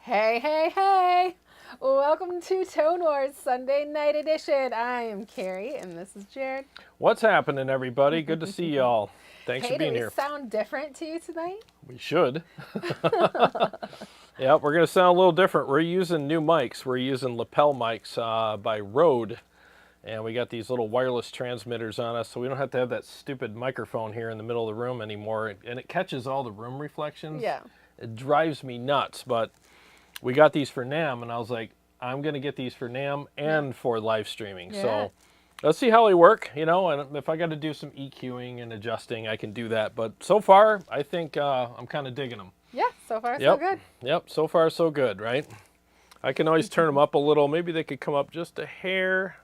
Hey, hey, hey! Welcome to Tone Wars Sunday Night Edition. I am Carrie, and this is Jared. What's happening, everybody? Good to see y'all. Thanks for being do we here. sound different to you tonight? We should. Yeah, we're going to sound a little different. We're using new mics. We're using lapel mics by Rode. And we got these little wireless transmitters on us, so we don't have to have that stupid microphone here in the middle of the room anymore. And it catches all the room reflections. Yeah. It drives me nuts, but we got these for NAMM, and I was like, I'm going to get these for NAMM and for live streaming. Yeah. So let's see how they work, you know, and if I got to do some EQing and adjusting, I can do that. But so far, I think I'm kind of digging them. Yeah, so far so good. Yep, so far so good, right? I can always turn them up a little. Maybe they could come up just a hair.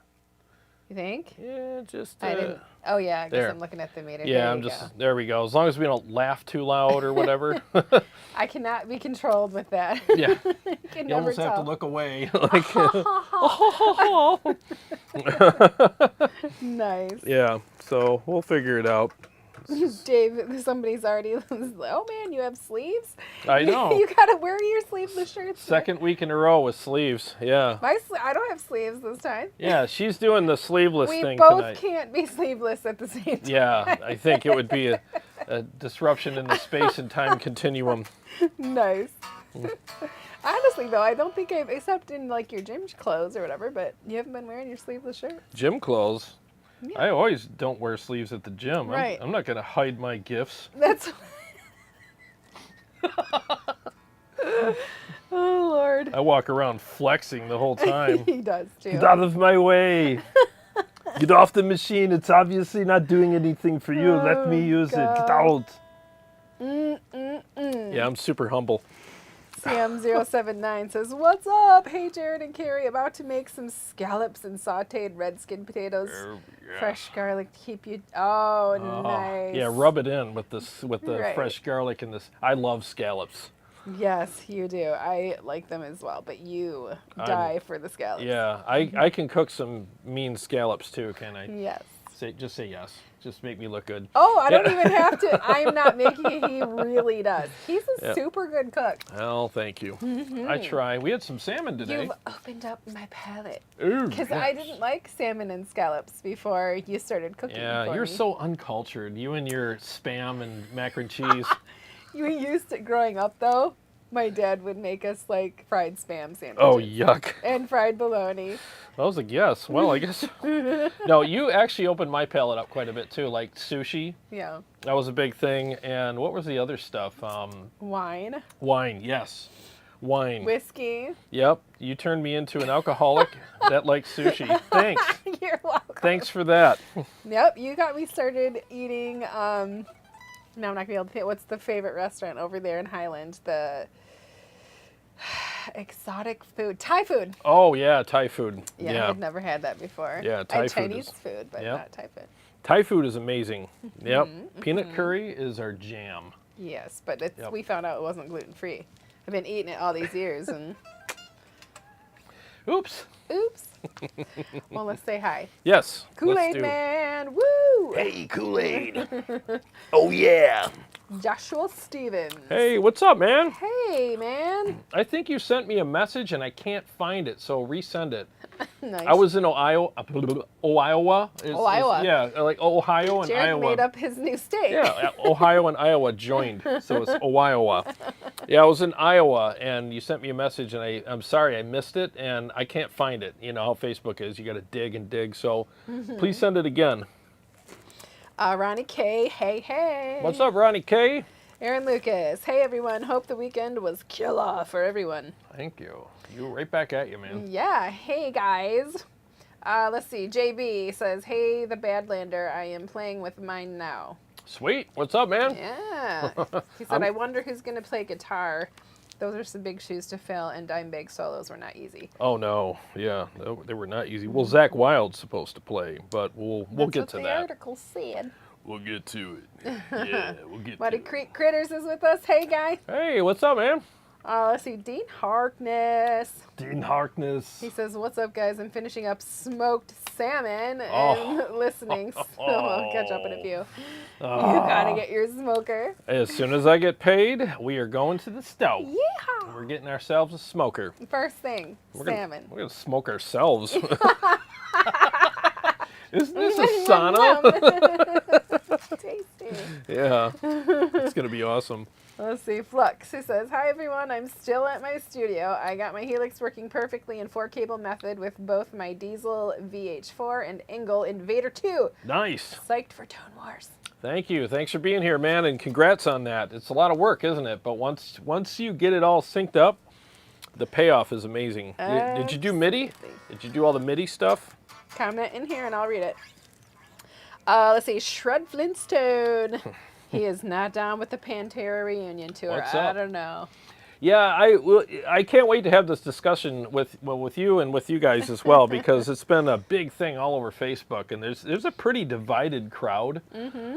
You think? Yeah, just I didn't. Oh, yeah, I guess there. I'm looking at the meter. Yeah, there we go. As long as we don't laugh too loud or whatever. I cannot be controlled with that. Yeah. You can You never almost have to tell. look away. Like, Nice. yeah, so we'll figure it out. Dave, somebody's already, oh man, you have sleeves? I know. You gotta wear your sleeveless shirts. Second week in a row with sleeves. Yeah. I don't have sleeves this time. Yeah, she's doing the sleeveless We thing both tonight. can't be sleeveless at the same time. Yeah, I think it would be a disruption in the space and time continuum. Nice. Honestly, though, I don't think except in like your gym clothes or whatever, but you haven't been wearing your sleeveless shirt. Gym clothes. Yeah. I always don't wear sleeves at the gym. Right. I'm not going to hide my gifts. That's. Oh, Lord. I walk around flexing the whole time. He does, too. Get out of my way. Get off the machine. It's obviously not doing anything for you. Let me use it. Get out. Yeah, I'm super humble. CM079 says, "What's up? Hey, Jared and Carrie, about to make some scallops and sauteed red skin potatoes. Yeah. Fresh garlic to keep you... Oh, nice. Yeah, rub it in with the Right. fresh garlic and this. I love scallops. Yes, you do. I like them as well, but you die for the scallops. Yeah, I can cook some mean scallops too, can I? Yes. Just say yes. Just make me look good. Oh, I don't even have to. I'm not making it. He really does. He's a super good cook. Oh, thank you. I try. We had some salmon today. You've opened up my palate. Ooh, Because yes. I didn't like salmon and scallops before you started cooking Yeah, for you're me. so uncultured. You and your Spam and mac and cheese. You used to, growing up, though, my dad would make us, like, fried Spam sandwiches. Oh, yuck. And fried bologna. I was like, yes. Well, I guess. No, you actually opened my palate up quite a bit, too. Like sushi. Yeah. That was a big thing. And what was the other stuff? Wine. Wine, yes. Wine. Whiskey. Yep. You turned me into an alcoholic that likes sushi. Thanks. You're welcome. Thanks for that. Yep, you got me started eating, no, I'm not going to be able to think. What's the favorite restaurant over there in Highland? The exotic food. Thai food. Oh, yeah, Thai food. Yeah, I've never had that before. Yeah, I Thai had food Chinese is- food, but yep. not Thai food. Thai food is amazing. Yep. Peanut curry is our jam. Yes, but it's, Yep. we found out it wasn't gluten-free. I've been eating it all these years, and Oops. oops. Well, let's say hi. Yes. let's Kool-Aid do. Man, woo! Hey, Kool-Aid. Oh, yeah. Joshua Stevens. Hey, what's up, man? Hey, man. I think you sent me a message and I can't find it, so resend it. Nice. I was in Ohio. Iowa. Iowa. Yeah, like Ohio and Jared Iowa. made up his new state. Yeah, Ohio and Iowa joined, so it's Iowa. Yeah, I was in Iowa, and you sent me a message, and I'm sorry I missed it, and I can't find it. You know how Facebook is; you got to dig and dig. So, please send it again. Ronnie K, hey, hey. What's up, Ronnie K? Aaron Lucas, hey everyone. Hope the weekend was killer for everyone. Thank you. You right back at you, man. Yeah, hey guys. Let's see. JB says, hey, the Badlander. I am playing with mine now. Sweet. What's up, man? Yeah. He said, I wonder who's going to play guitar. Those are some big shoes to fill, and Dimebag solos were not easy. Oh no, yeah, they were not easy. Well, Zach Wild's supposed to play, but we'll get to That's what the that. article said. We'll get to it. Yeah, we'll get Muddy to it. Creek Critters is with us. Hey, guy. Hey, what's up, man? Let's see, Dean Harkness. Dean Harkness. He says, "What's up, guys? I'm finishing up smoked salmon and Oh. listening. So I'll catch up in a few. You gotta get your smoker. As soon as I get paid, we are going to the stove. Yeah. We're getting ourselves a smoker. First thing, salmon. We're gonna smoke ourselves. Isn't this a sauna? Tasty. Yeah, it's gonna be awesome. Let's see, Flux, who says, "Hi everyone, I'm still at my studio. I got my Helix working perfectly in 4-cable method with both my Diesel VH4 and Engel Invader 2. Nice. Psyched for Tone Wars." Thank you. Thanks for being here, man, and congrats on that. It's a lot of work, isn't it? But once you get it all synced up, the payoff is amazing. Did you do MIDI? Did you do all the MIDI stuff? Comment in here and I'll read it. Let's see, Shred Flintstone. He is not down with the Pantera Reunion Tour. What's up? I don't know. Yeah, I can't wait to have this discussion with you and with you guys as well, because it's been a big thing all over Facebook, and there's a pretty divided crowd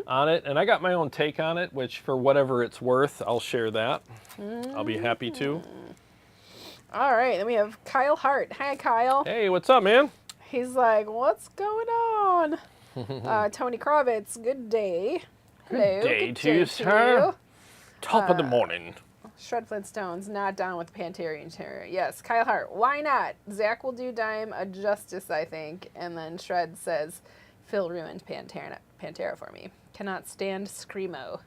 on it, and I got my own take on it, which for whatever it's worth, I'll share that. I'll be happy to. All right, then we have Kyle Hart. Hi, Kyle. Hey, what's up, man? He's like, "What's going on?" Tony Kravitz, good day. Hello, Good day to you, sir. you. Top of the morning. Shred Flintstone's not down with the Pantera Tour. Yes, Kyle Hart. Why not? Zach will do Dime a justice, I think. And then Shred says, "Phil ruined Pantera for me. Cannot stand Screamo."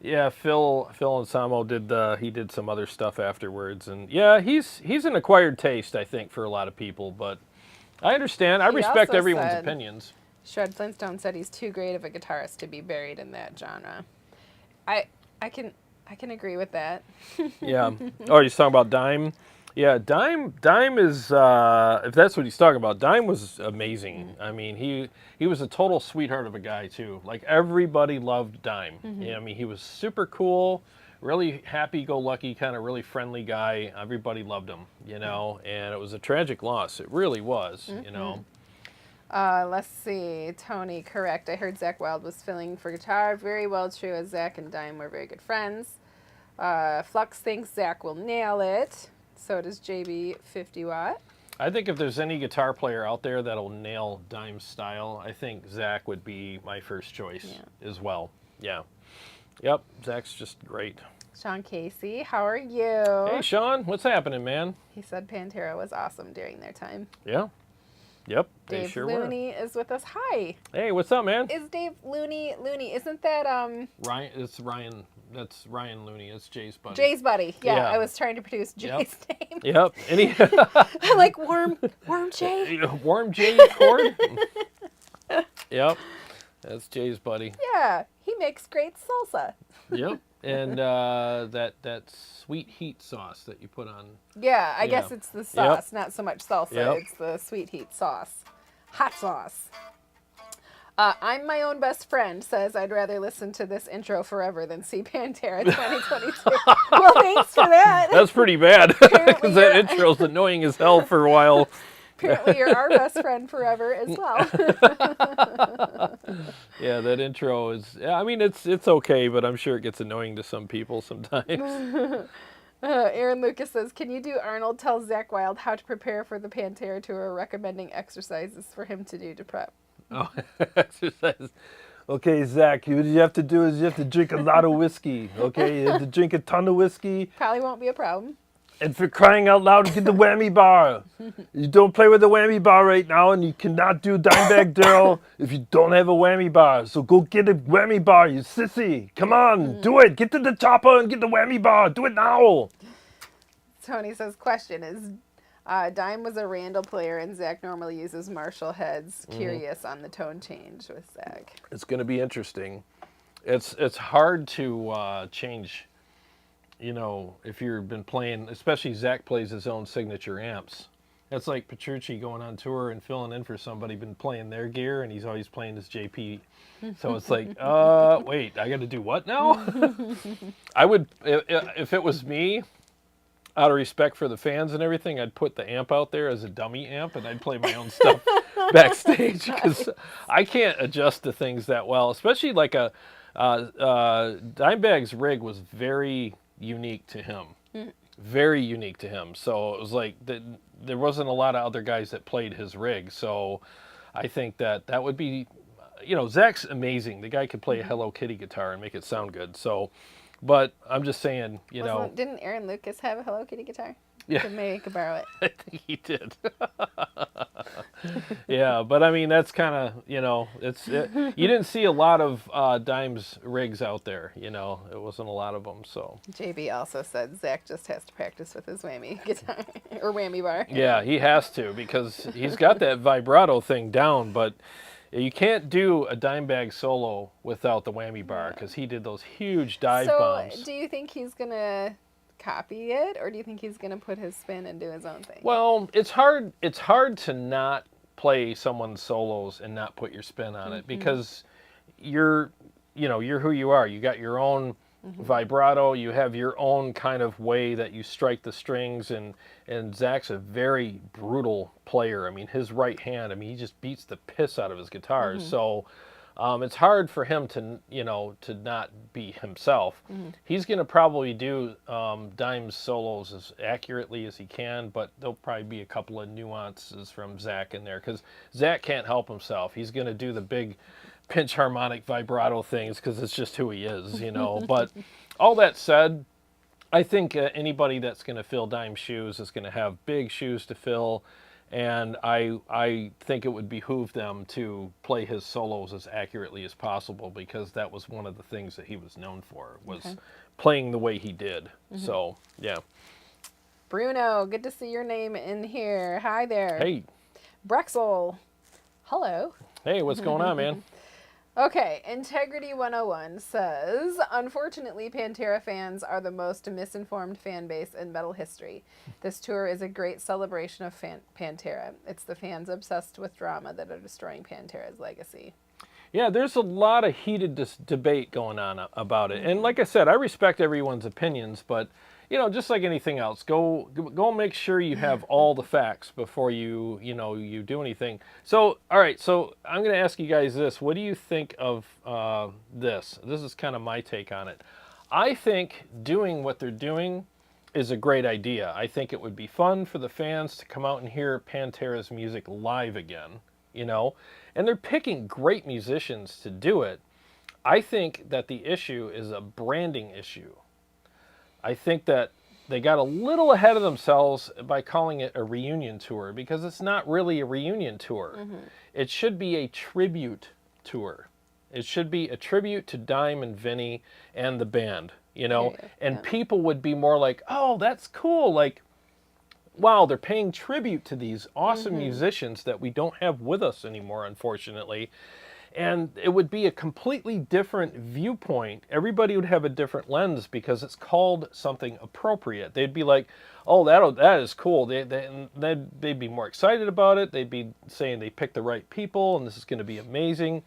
Yeah, Phil and Samo did some other stuff afterwards, and yeah, he's an acquired taste, I think, for a lot of people, but I understand. I respect also everyone's said- opinions. Shred Flintstone said he's too great of a guitarist to be buried in that genre. I can agree with that. Yeah. Oh, he's talking about Dime? Yeah, Dime is, if that's what he's talking about, Dime was amazing. I mean, he was a total sweetheart of a guy, too. Like, everybody loved Dime. Yeah, I mean, he was super cool, really happy-go-lucky, kind of really friendly guy. Everybody loved him, you know, and it was a tragic loss. It really was, you know. Let's see. Tony, correct. I heard Zach Wilde was filling for guitar. Very well true, as Zach and Dime were very good friends. Flux thinks Zach will nail it. So does JB 50 Watt. I think if there's any guitar player out there that'll nail Dime's style, I think Zach would be my first choice as well. Yeah. Yep, Zach's just great. Sean Casey, how are you? Hey, Sean, what's happening, man? He said Pantera was awesome during their time. Yeah. Yep, they Dave sure Looney is with us. Hi. Hey, what's up, man? Is Dave Looney? Isn't that Ryan, it's Ryan. That's Ryan Looney. It's Jay's buddy. Jay's buddy? Yeah, Yeah. I was trying to produce Jay's name. Yep. Any I'm like Worm Jay. Warm Jay Cord? Yep. That's Jay's buddy. Yeah, he makes great salsa. Yep. And that sweet heat sauce that you put on. Yeah, I guess it's the sauce, not so much salsa. Yep. It's the sweet heat sauce. Hot sauce. I'm my own best friend says I'd rather listen to this intro forever than see Pantera 2022. Well, thanks for that. That's pretty bad, because that you're- intro's annoying as hell for a while. Apparently you're our best friend forever as well. Yeah, that intro is, I mean, it's okay, but I'm sure it gets annoying to some people sometimes. Aaron Lucas says, "Can you do Arnold tell Zach Wilde how to prepare for the Pantera tour, recommending exercises for him to do to prep?" Oh, exercise. Okay, Zach, what you have to do is you have to drink a lot of whiskey, okay? You have to drink a ton of whiskey. Probably won't be a problem. And for crying out loud, get the whammy bar. You don't play with the whammy bar right now, and you cannot do Dimebag Darreell if you don't have a whammy bar. So go get a whammy bar, you sissy. Come on, do it. Get to the chopper and get the whammy bar. Do it now. Tony says, "Question is, Dime was a Randall player, and Zach normally uses Marshall heads. Curious on the tone change with Zach." It's going to be interesting. It's hard to change. You know, if you've been playing, especially Zach plays his own signature amps. That's like Petrucci going on tour and filling in for somebody, been playing their gear, and he's always playing his JP. So it's like, wait, I got to do what now? I would, if it was me, out of respect for the fans and everything, I'd put the amp out there as a dummy amp, and I'd play my own stuff backstage, because I can't adjust to things that well, especially like Dimebag's rig was very unique to him. very unique to him. So it was like there wasn't a lot of other guys that played his rig. So I think that would be, Zach's amazing. The guy could play a Hello Kitty guitar and make it sound good. So, but I'm just saying, Didn't Aaron Lucas have a Hello Kitty guitar? Yeah. So maybe he could borrow it. I think he did. Yeah, but I mean, that's kind of, you didn't see a lot of Dime's rigs out there, it wasn't a lot of them, so. JB also said Zach just has to practice with his whammy guitar, or whammy bar. Yeah, he has to, because he's got that vibrato thing down, but you can't do a Dimebag solo without the whammy bar, because he did those huge dive bombs. So, do you think he's going to copy it, or do you think he's going to put his spin and do his own thing? Well, it's hard to not play someone's solos and not put your spin on it, because you're who you are. You got your own vibrato, you have your own kind of way that you strike the strings, and Zach's a very brutal player. I mean, his right hand, he just beats the piss out of his guitars. So it's hard for him to not be himself. He's going to probably do Dime's solos as accurately as he can, but there'll probably be a couple of nuances from Zach in there, because Zach can't help himself. He's going to do the big pinch harmonic vibrato things because it's just who he is, But all that said, I think anybody that's going to fill Dime's shoes is going to have big shoes to fill. And I think it would behoove them to play his solos as accurately as possible, because that was one of the things that he was known for, was playing the way he did. So, yeah. Bruno, good to see your name in here. Hi there. Hey. Brexel, hello. Hey, what's going on, man? Okay, Integrity 101 says, unfortunately, Pantera fans are the most misinformed fan base in metal history. This tour is a great celebration of Pantera. It's the fans obsessed with drama that are destroying Pantera's legacy. Yeah, there's a lot of heated debate going on about it. And like I said, I respect everyone's opinions, but just like anything else, go make sure you have all the facts before you do anything. So, all right, so I'm going to ask you guys this. What do you think of this? This is kind of my take on it. I think doing what they're doing is a great idea. I think it would be fun for the fans to come out and hear Pantera's music live again, and they're picking great musicians to do it. I think that the issue is a branding issue. I think that they got a little ahead of themselves by calling it a reunion tour, because it's not really a reunion tour. It should be a tribute tour. It should be a tribute to Dime and Vinnie and the band, and people would be more like, oh, that's cool. Like, wow, they're paying tribute to these awesome musicians that we don't have with us anymore, unfortunately. And it would be a completely different viewpoint. Everybody would have a different lens, because it's called something appropriate. They'd be like, oh, that is cool. They'd be more excited about it. They'd be saying they picked the right people and this is going to be amazing.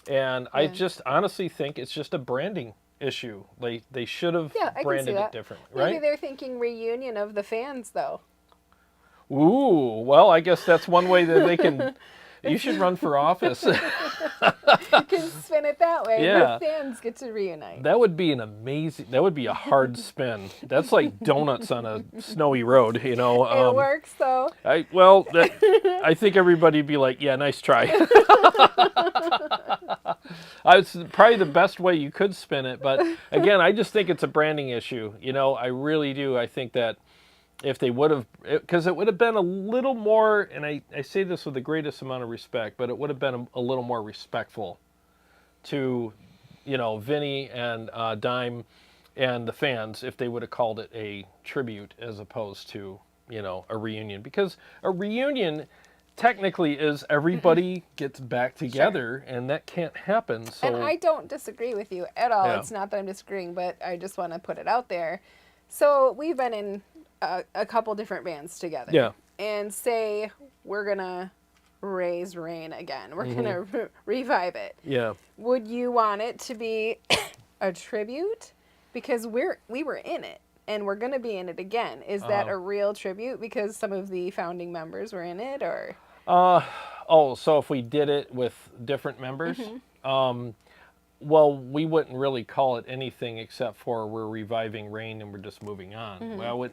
And I just honestly think it's just a branding issue. They should have branded it differently, right? Maybe they're thinking reunion of the fans, though. Ooh, well, I guess that's one way that they can... You should run for office. You can spin it that way. Yeah. The fans get to reunite. That would be that would be a hard spin. That's like donuts on a snowy road, It works, though. I think everybody would be like, yeah, nice try. It's probably the best way you could spin it. But again, I just think it's a branding issue. I really do. I think that if they would have, because it would have been a little more, and I say this with the greatest amount of respect, but it would have been a little more respectful to, Vinnie and Dime and the fans if they would have called it a tribute as opposed to, a reunion. Because a reunion technically is everybody gets back together, and that can't happen. So. And I don't disagree with you at all. Yeah. It's not that I'm disagreeing, but I just want to put it out there. So we've been in a couple different bands together. Yeah. And say we're going to raise Rain again. We're going to revive it. Yeah. Would you want it to be a tribute? Because we were in it, and we're going to be in it again. Is that a real tribute because some of the founding members were in it, or? So if we did it with different members? Well, we wouldn't really call it anything except for we're reviving Rain and we're just moving on. Well,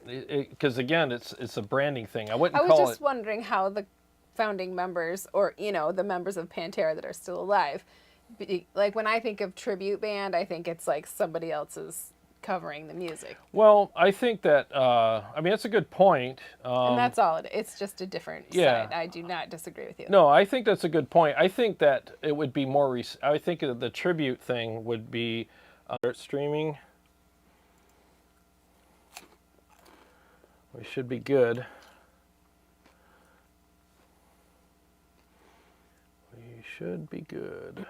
because again, it's a branding thing. I wouldn't I call was just it. wondering how the founding members, or the members of Pantera that are still alive, like when I think of tribute band, I think it's like somebody else's covering the music. Well, I think that I mean that's a good point. And that's all it's just a different yeah. side. I do not disagree with you. No, I think that's a good point. I think that it would be more. I think that the tribute thing would be streaming. We should be good. We should be good.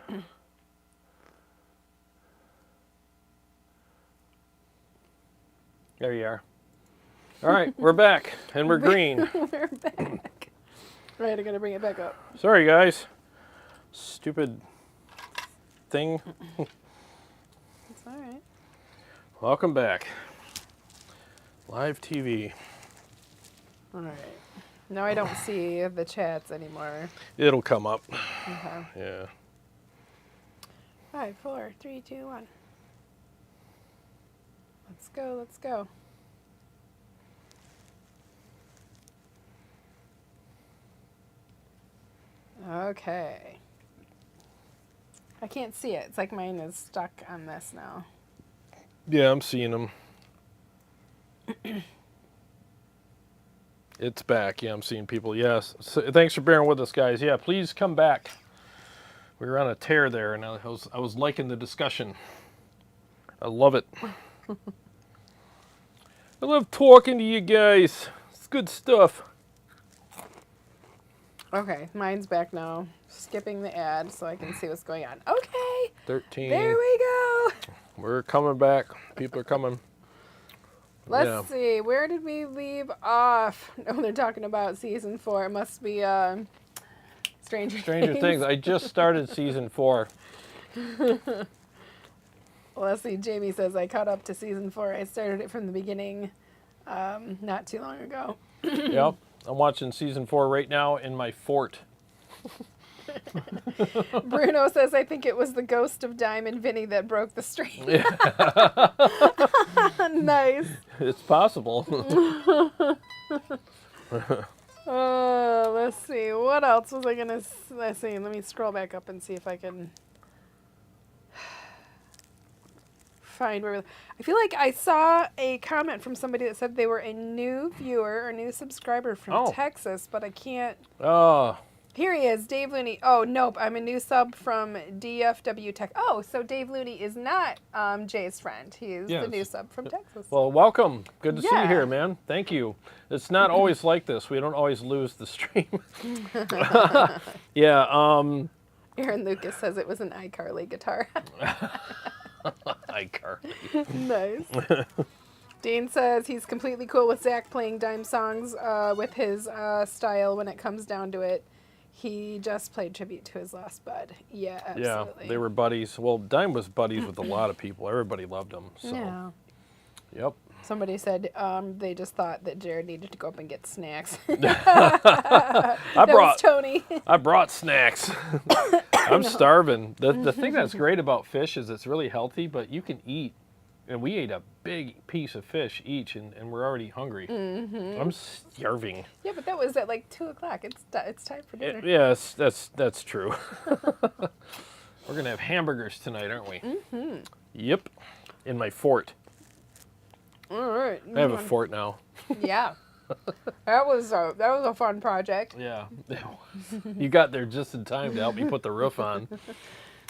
There you are. All right, we're back, and we're green. We're back. Right, I gotta bring it back up. Sorry, guys. Stupid thing. It's all right. Welcome back. Live TV. All right. Now I don't see the chats anymore. It'll come up. Okay. Yeah. 5, 4, 3, 2, 1. Let's go. Let's go. Okay. I can't see it. It's like mine is stuck on this now. Yeah, I'm seeing them. It's back. Yeah, I'm seeing people. Yes. So, thanks for bearing with us, guys. Yeah, please come back. We were on a tear there, and I was liking the discussion. I love it. I love talking to you guys. It's good stuff. Okay, mine's back now. Skipping the ad so I can see what's going on. Okay. 13. There we go. We're coming back. People are coming. Let's see. Where did we leave off? Oh, they're talking about season 4. It must be Stranger Things. I just started season 4. Well, let's see. Jamie says I caught up to season 4. I started it from the beginning not too long ago. Yep. I'm watching season 4 right now in my fort. Bruno says, I think it was the ghost of Dime and Vinny that broke the stream. Yeah. Nice. It's possible. Let's see. What else was I going to... Let's see. Let me scroll back up and see if I can find where... I feel like I saw a comment from somebody that said they were a new viewer or new subscriber from Texas, but I can't... Oh. Here he is, Dave Looney. Oh, nope, I'm a new sub from DFW Tech. Oh, so Dave Looney is not Jay's friend. He is the new sub from Texas. Well, welcome. Good to see you here, man. Thank you. It's not always like this. We don't always lose the stream. Yeah. Aaron Lucas says it was an iCarly guitar. iCarly. Nice. Dean says he's completely cool with Zach playing Dime songs with his style when it comes down to it. He just played tribute to his lost bud. Yeah, absolutely. Yeah, they were buddies. Well, Dime was buddies with a lot of people. Everybody loved him. So. Yeah. Yep. Somebody said they just thought that Jarrod needed to go up and get snacks. I was Tony. I brought snacks. I'm starving. The thing that's great about fish is it's really healthy, but you can eat. And we ate a big piece of fish each, and we're already hungry. Mm-hmm. I'm starving. Yeah, but that was at like 2 o'clock. It's time for dinner. Yes, that's true. We're gonna have hamburgers tonight, aren't we? Mm-hmm. Yep. In my fort. All right. I have a fort now. Yeah. That was a fun project. Yeah. You got there just in time to help me put the roof on.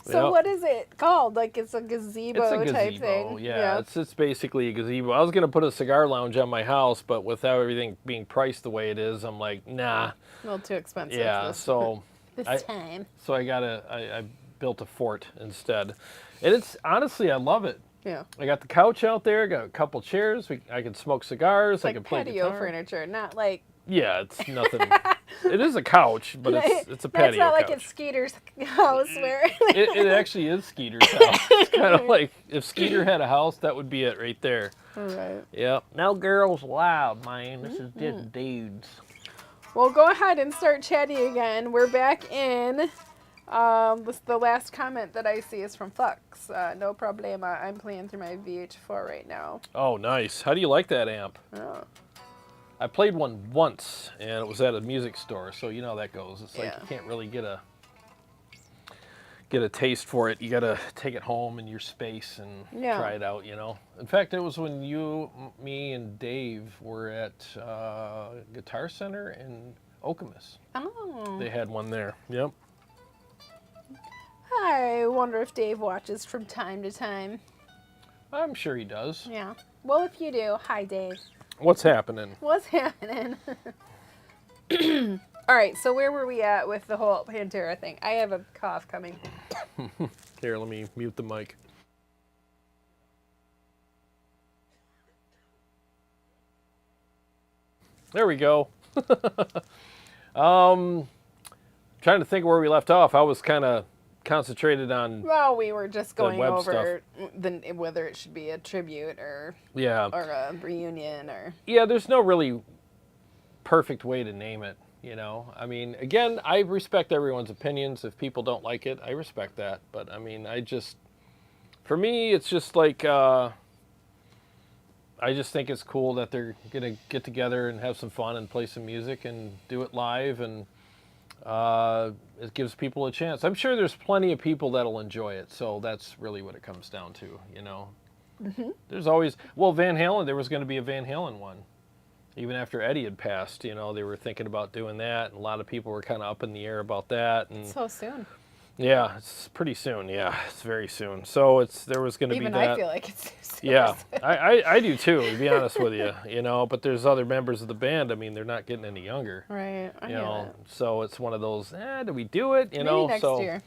So what is it called? Like it's a gazebo type thing? Yeah, it's basically a gazebo. I was going to put a cigar lounge on my house, but without everything being priced the way it is, I'm like, nah. A little too expensive. Yeah, so this time. So I built a fort instead. And it's honestly, I love it. Yeah. I got the couch out there, got a couple chairs, I can smoke cigars, I can play guitar. Patio furniture, not like... Yeah, it's nothing. It is a couch, but it's a patio couch. It's not like it's Skeeter's house where... it actually is Skeeter's house. It's kind of like, if Skeeter had a house, that would be it right there. All right. Yep. No girls allowed, man. This is just dudes. Well, go ahead and start chatting again. We're back in The last comment that I see is from Flux. No problema. I'm playing through my VH4 right now. Oh, nice. How do you like that amp? Oh, I played one once, and it was at a music store, so you know how that goes. It's like yeah. you can't really get a taste for it. You gotta take it home in your space and Yeah. try it out, you know. In fact, it was when you, me, and Dave were at Guitar Center in Okemos. Oh. They had one there. Yep. I wonder if Dave watches from time to time. I'm sure he does. Yeah. Well, if you do, hi, Dave. What's happening? What's happening? All right, so where were we at with the whole Pantera thing? I have a cough coming. Here, let me mute the mic. There we go. Trying to think where we left off. I was kind of concentrated on Well, we were just going web over whether it should be a tribute or a reunion or... Yeah, there's no really perfect way to name it, you know. I mean, again, I respect everyone's opinions. If people don't like it, I respect that. But, I mean, for me, it's just like, I just think it's cool that they're going to get together and have some fun and play some music and do it live, and it gives people a chance. I'm sure there's plenty of people that'll enjoy it, so that's really what it comes down to, you know. Mm-hmm. There's always, well, Van Halen, there was going to be a Van Halen one. Even after Eddie had passed, you know, they were thinking about doing that, and a lot of people were kind of up in the air about that. And So soon. yeah, it's pretty soon. Yeah, it's very soon. So there was going to be that. Even I feel like it's too soon. Yeah, I do too, to be honest with you, you know, but there's other members of the band. I mean, they're not getting any younger. Right, I You get know, it. so it's one of those, do we do it? You Maybe know, next so year.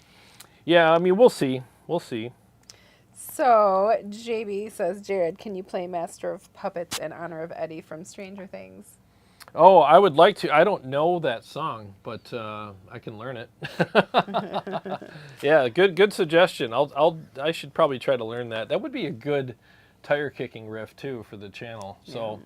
yeah, I mean, we'll see. We'll see. So, JB says, Jarrod, can you play Master of Puppets in honor of Eddie from Stranger Things? Oh, I would like to. I don't know that song, but I can learn it. Yeah, good suggestion. I should probably try to learn that. That would be a good tire kicking riff too for the channel. So,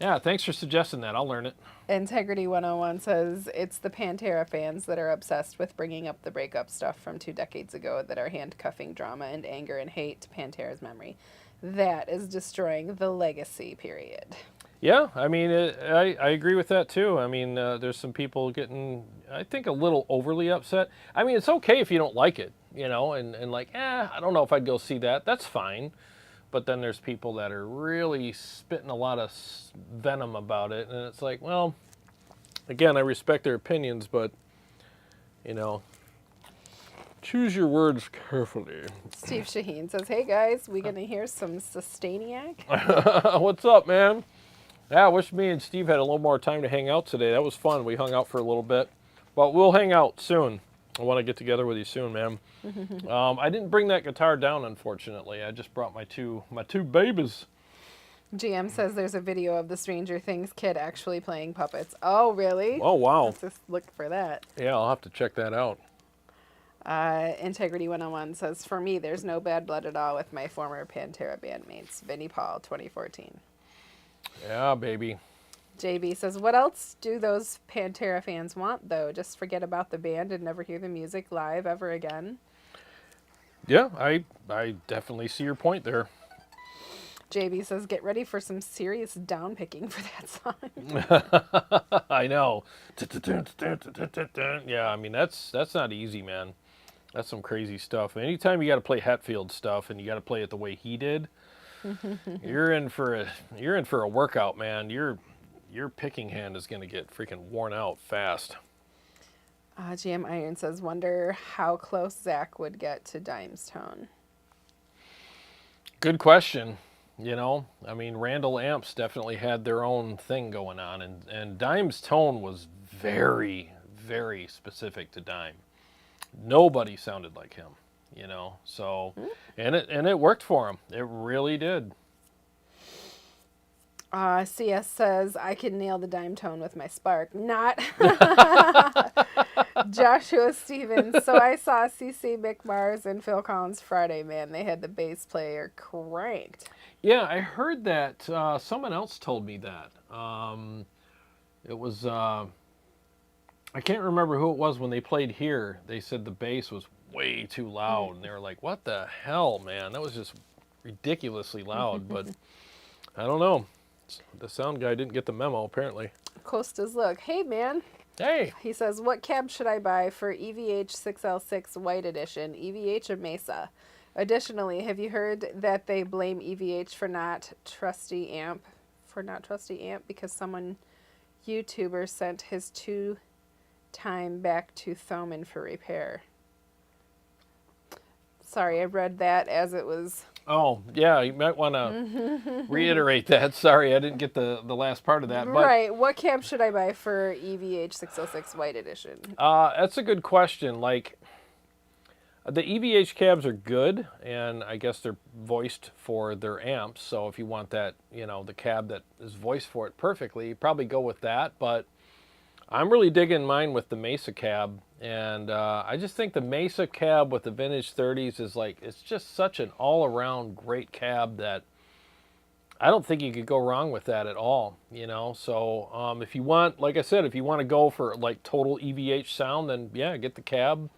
yeah, thanks for suggesting that. I'll learn it. Integrity 101 says, it's the Pantera fans that are obsessed with bringing up the breakup stuff from 2 decades ago that are handcuffing drama and anger and hate to Pantera's memory. That is destroying the legacy, period. Yeah, I mean, I agree with that too. I mean, there's some people getting, I think, a little overly upset. I mean, it's okay if you don't like it, you know, and like, I don't know if I'd go see that. That's fine. But then there's people that are really spitting a lot of venom about it. And it's like, well, again, I respect their opinions, but, you know, choose your words carefully. Steve Shaheen says, hey guys, we gonna hear some Sustainiac? What's up, man? Yeah, I wish me and Steve had a little more time to hang out today. That was fun. We hung out for a little bit. But we'll hang out soon. I want to get together with you soon, man. I didn't bring that guitar down, unfortunately. I just brought my two babies. GM says there's a video of the Stranger Things kid actually playing puppets. Oh, really? Oh, wow. Let's just look for that. Yeah, I'll have to check that out. Integrity 101 says, for me, there's no bad blood at all with my former Pantera bandmates. Vinnie Paul, 2014. Yeah, baby. JB says, what else do those Pantera fans want, though? Just forget about the band and never hear the music live ever again? Yeah, I definitely see your point there. JB says, get ready for some serious downpicking for that song. I know. Yeah, I mean, that's not easy, man. That's some crazy stuff. Anytime you got to play Hetfield stuff and you got to play it the way he did, you're in for a workout, man. Your picking hand is going to get freaking worn out fast. GM Iron says, wonder how close Zach would get to Dime's tone. Good question. You know, I mean, Randall amps definitely had their own thing going on, and Dime's tone was very, very specific to Dime. Nobody sounded like him, you know. So, and it worked for him. It really did. CS says, I can nail the Dime tone with my Spark. Not Joshua Stevens. So I saw CC McMars and Phil Collins Friday, man. They had the bass player cranked. Yeah, I heard that. Someone else told me that. It was, I can't remember who it was when they played here. They said the bass was way too loud, and they were like, "What the hell, man? That was just ridiculously loud." But I don't know. The sound guy didn't get the memo, apparently. Costa's look. Hey, man. Hey, He says, what cab should I buy for EVH 6L6 White Edition, EVH or Mesa? Additionally, have you heard that they blame EVH for not trusty amp because someone YouTuber sent his 2-time back to Thoman for repair? Sorry, I read that as it was. oh yeah, you might want to reiterate that. Sorry, I didn't get the last part of that. But Right, what cab should I buy for EVH 606 White Edition? that's a good question. Like, the EVH cabs are good, and I guess they're voiced for their amps. So if you want that, the cab that is voiced for it perfectly, you probably go with that. But I'm really digging mine with the Mesa cab, and I just think the Mesa cab with the vintage 30s is like, it's just such an all-around great cab that I don't think you could go wrong with that at all, So if you want, like I said, if you want to go for like total EVH sound, then yeah, get the cab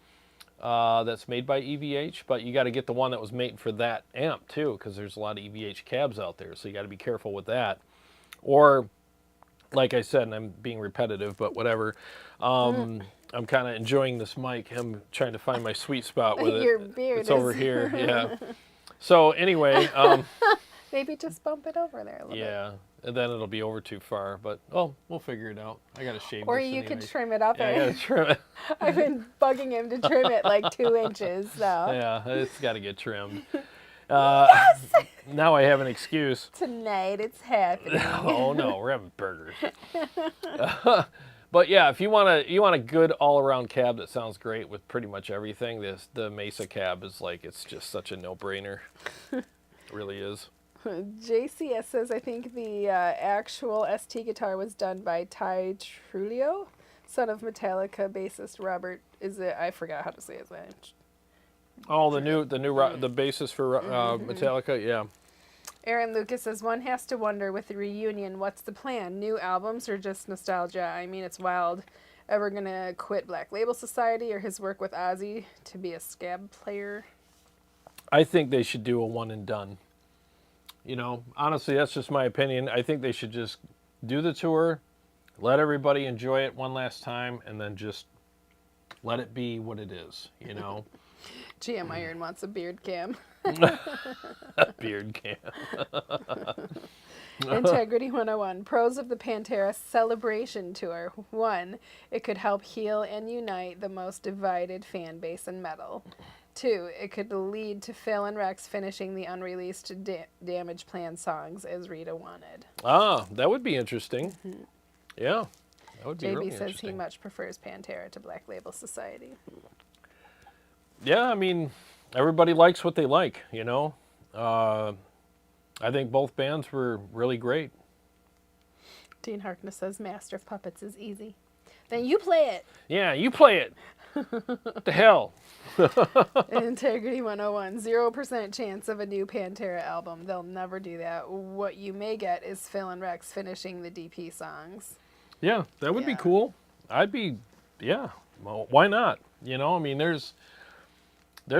that's made by EVH, but you got to get the one that was made for that amp too, because there's a lot of EVH cabs out there, so you got to be careful with that. Or, like I said, and I'm being repetitive, but whatever. I'm kind of enjoying this mic. I'm trying to find my sweet spot with it. Your beard it's over here, yeah. So anyway, maybe just bump it over there a little bit. yeah, and then it'll be over too far. But we'll figure it out. I gotta shave. Or this you anyways. could trim it up. Yeah, I gotta trim it. I've been bugging him to trim it like 2 inches. So Yeah, it's got to get trimmed. yes! Now I have an excuse. Tonight it's happening. Oh no, we're having burgers. But yeah, if you want a good all-around cab that sounds great with pretty much everything, the Mesa cab is like, it's just such a no-brainer. It really is. JCS says, I think the actual ST guitar was done by Ty Trulio, son of Metallica bassist Robert. I forgot how to say his name. Oh, the basis for Metallica, yeah. Aaron Lucas says, one has to wonder with the reunion, what's the plan? New albums or just nostalgia? I mean, it's wild. Ever gonna quit Black Label Society or his work with Ozzy to be a scab player? I think they should do a one and done. Honestly, that's just my opinion. I think they should just do the tour, let everybody enjoy it one last time, and then just let it be what it is, GM Iron wants a beard cam. Beard cam. Integrity 101. Pros of the Pantera Celebration Tour. 1. It could help heal and unite the most divided fan base in metal. 2. It could lead to Phil and Rex finishing the unreleased Damage Plan songs as Rita wanted. Ah, that would be interesting. Yeah, that would be really JB says interesting. he much prefers Pantera to Black Label Society. Yeah, I mean, everybody likes what they like, I think both bands were really great. Dean Harkness says Master of Puppets is easy. Then you play it. Yeah, you play it. What the hell? Integrity 101. 0% chance of a new Pantera album. They'll never do that. What you may get is Phil and Rex finishing the DP songs. Yeah, that would be cool. Well, why not? I mean, there's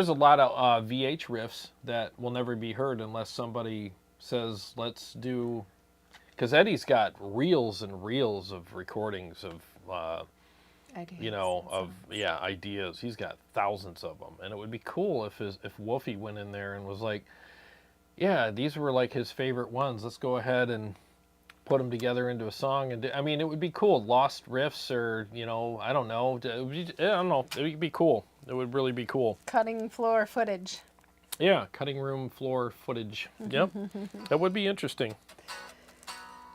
a lot of VH riffs that will never be heard unless somebody says, let's do... Because Eddie's got reels and reels of recordings of... ideas. He's got thousands of them, and it would be cool if Wolfie went in there and was like, "Yeah, these were like his favorite ones. Let's go ahead and put them together into a song." And I mean, it would be cool. Lost riffs, or I don't know. I don't know. It would be cool. It would really be cool. Cutting floor footage. Yeah, cutting room floor footage. Yep, that would be interesting.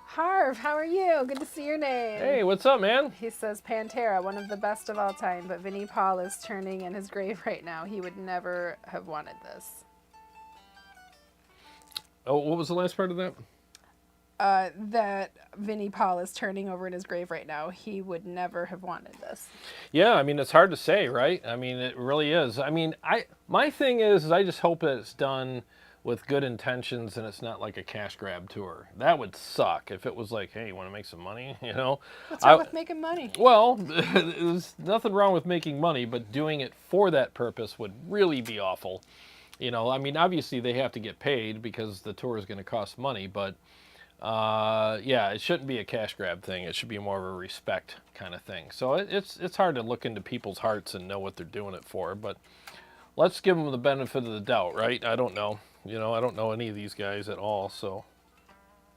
Harv, how are you? Good to see your name. Hey, what's up, man? He says, Pantera, one of the best of all time, but Vinnie Paul is turning in his grave right now. He would never have wanted this. Oh, what was the last part of that? That Vinnie Paul is turning over in his grave right now. He would never have wanted this. Yeah, I mean, it's hard to say, right? I mean, it really is. I mean, my thing is I just hope that it's done with good intentions and it's not like a cash grab tour. That would suck if it was like, hey, you want to make some money, you know? What's wrong with making money? Well, there's nothing wrong with making money, but doing it for that purpose would really be awful. You know, I mean, obviously they have to get paid because the tour is going to cost money, but yeah, it shouldn't be a cash grab thing. It should be more of a respect kind of thing. So it's hard to look into people's hearts and know what they're doing it for, but let's give them the benefit of the doubt, right? I don't know. You know, I don't know any of these guys at all, so.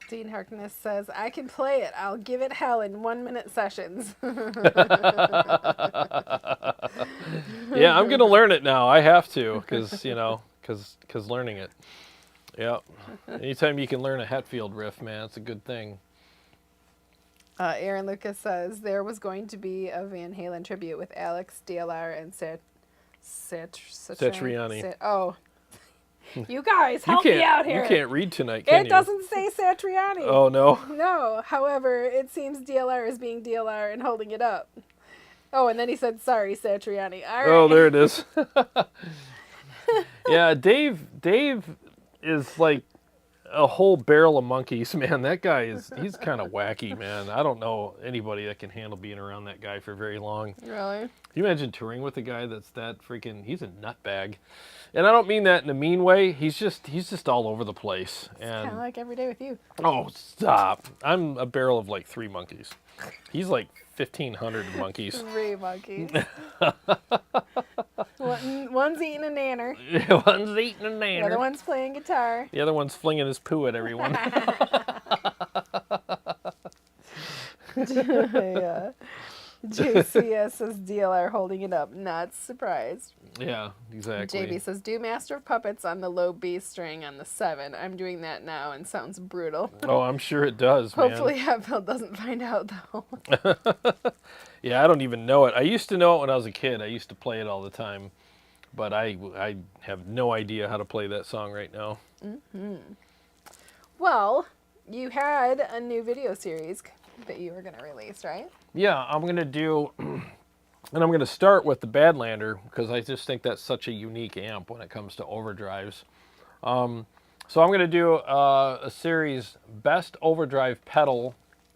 Dean Harkness says, I can play it. I'll give it hell in 1 minute sessions. Yeah, I'm going to learn it now. I have to, because, you know, because learning it. Yeah. Anytime you can learn a Hetfield riff, man, it's a good thing. Aaron Lucas says, there was going to be a Van Halen tribute with Alex, DLR, and Satriani. Oh. You guys, help me out here. You can't read tonight, can you? It doesn't say Satriani. Oh, no? No. However, it seems DLR is being DLR and holding it up. Oh, and then he said, sorry, Satriani. All right. Oh, there it is. Yeah, Dave is like a whole barrel of monkeys, man. That guy he's kind of wacky, man. I don't know anybody that can handle being around that guy for very long. Really? Can you imagine touring with a guy that's that freaking, he's a nutbag. And I don't mean that in a mean way. He's just all over the place. And Kind of like every day with you. oh, stop. I'm a barrel of like 3 monkeys. He's like 1,500 monkeys. 3 monkeys. One's eating a nanner. One's eating a nanner. The other one's playing guitar. The other one's flinging his poo at everyone. Yeah. JCS says DLR holding it up. Not surprised. Yeah, exactly. JB says, do Master of Puppets on the low B string on the 7. I'm doing that now and sounds brutal. Oh, I'm sure it does, man. Hopefully Hetfield doesn't find out, though. Yeah, I don't even know it. I used to know it when I was a kid. I used to play it all the time. But I have no idea how to play that song right now. Mm-hmm. Well, you had a new video series that you were going to release, right? Yeah, I'm going to do, and I'm going to start with the Badlander because I just think that's such a unique amp when it comes to overdrives. So I'm going to do a series, Best Overdrive Pedal,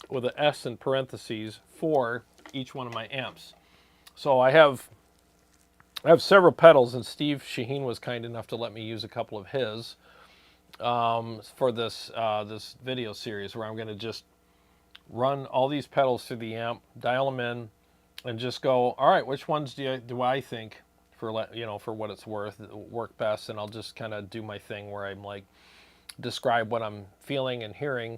with an S in parentheses, for each one of my amps. So I have several pedals, and Steve Shaheen was kind enough to let me use a couple of his for this video series where I'm going to just run all these pedals through the amp, dial them in, and just go, all right, which ones do I think, for what it's worth, work best, and I'll just kind of do my thing where I'm like, describe what I'm feeling and hearing,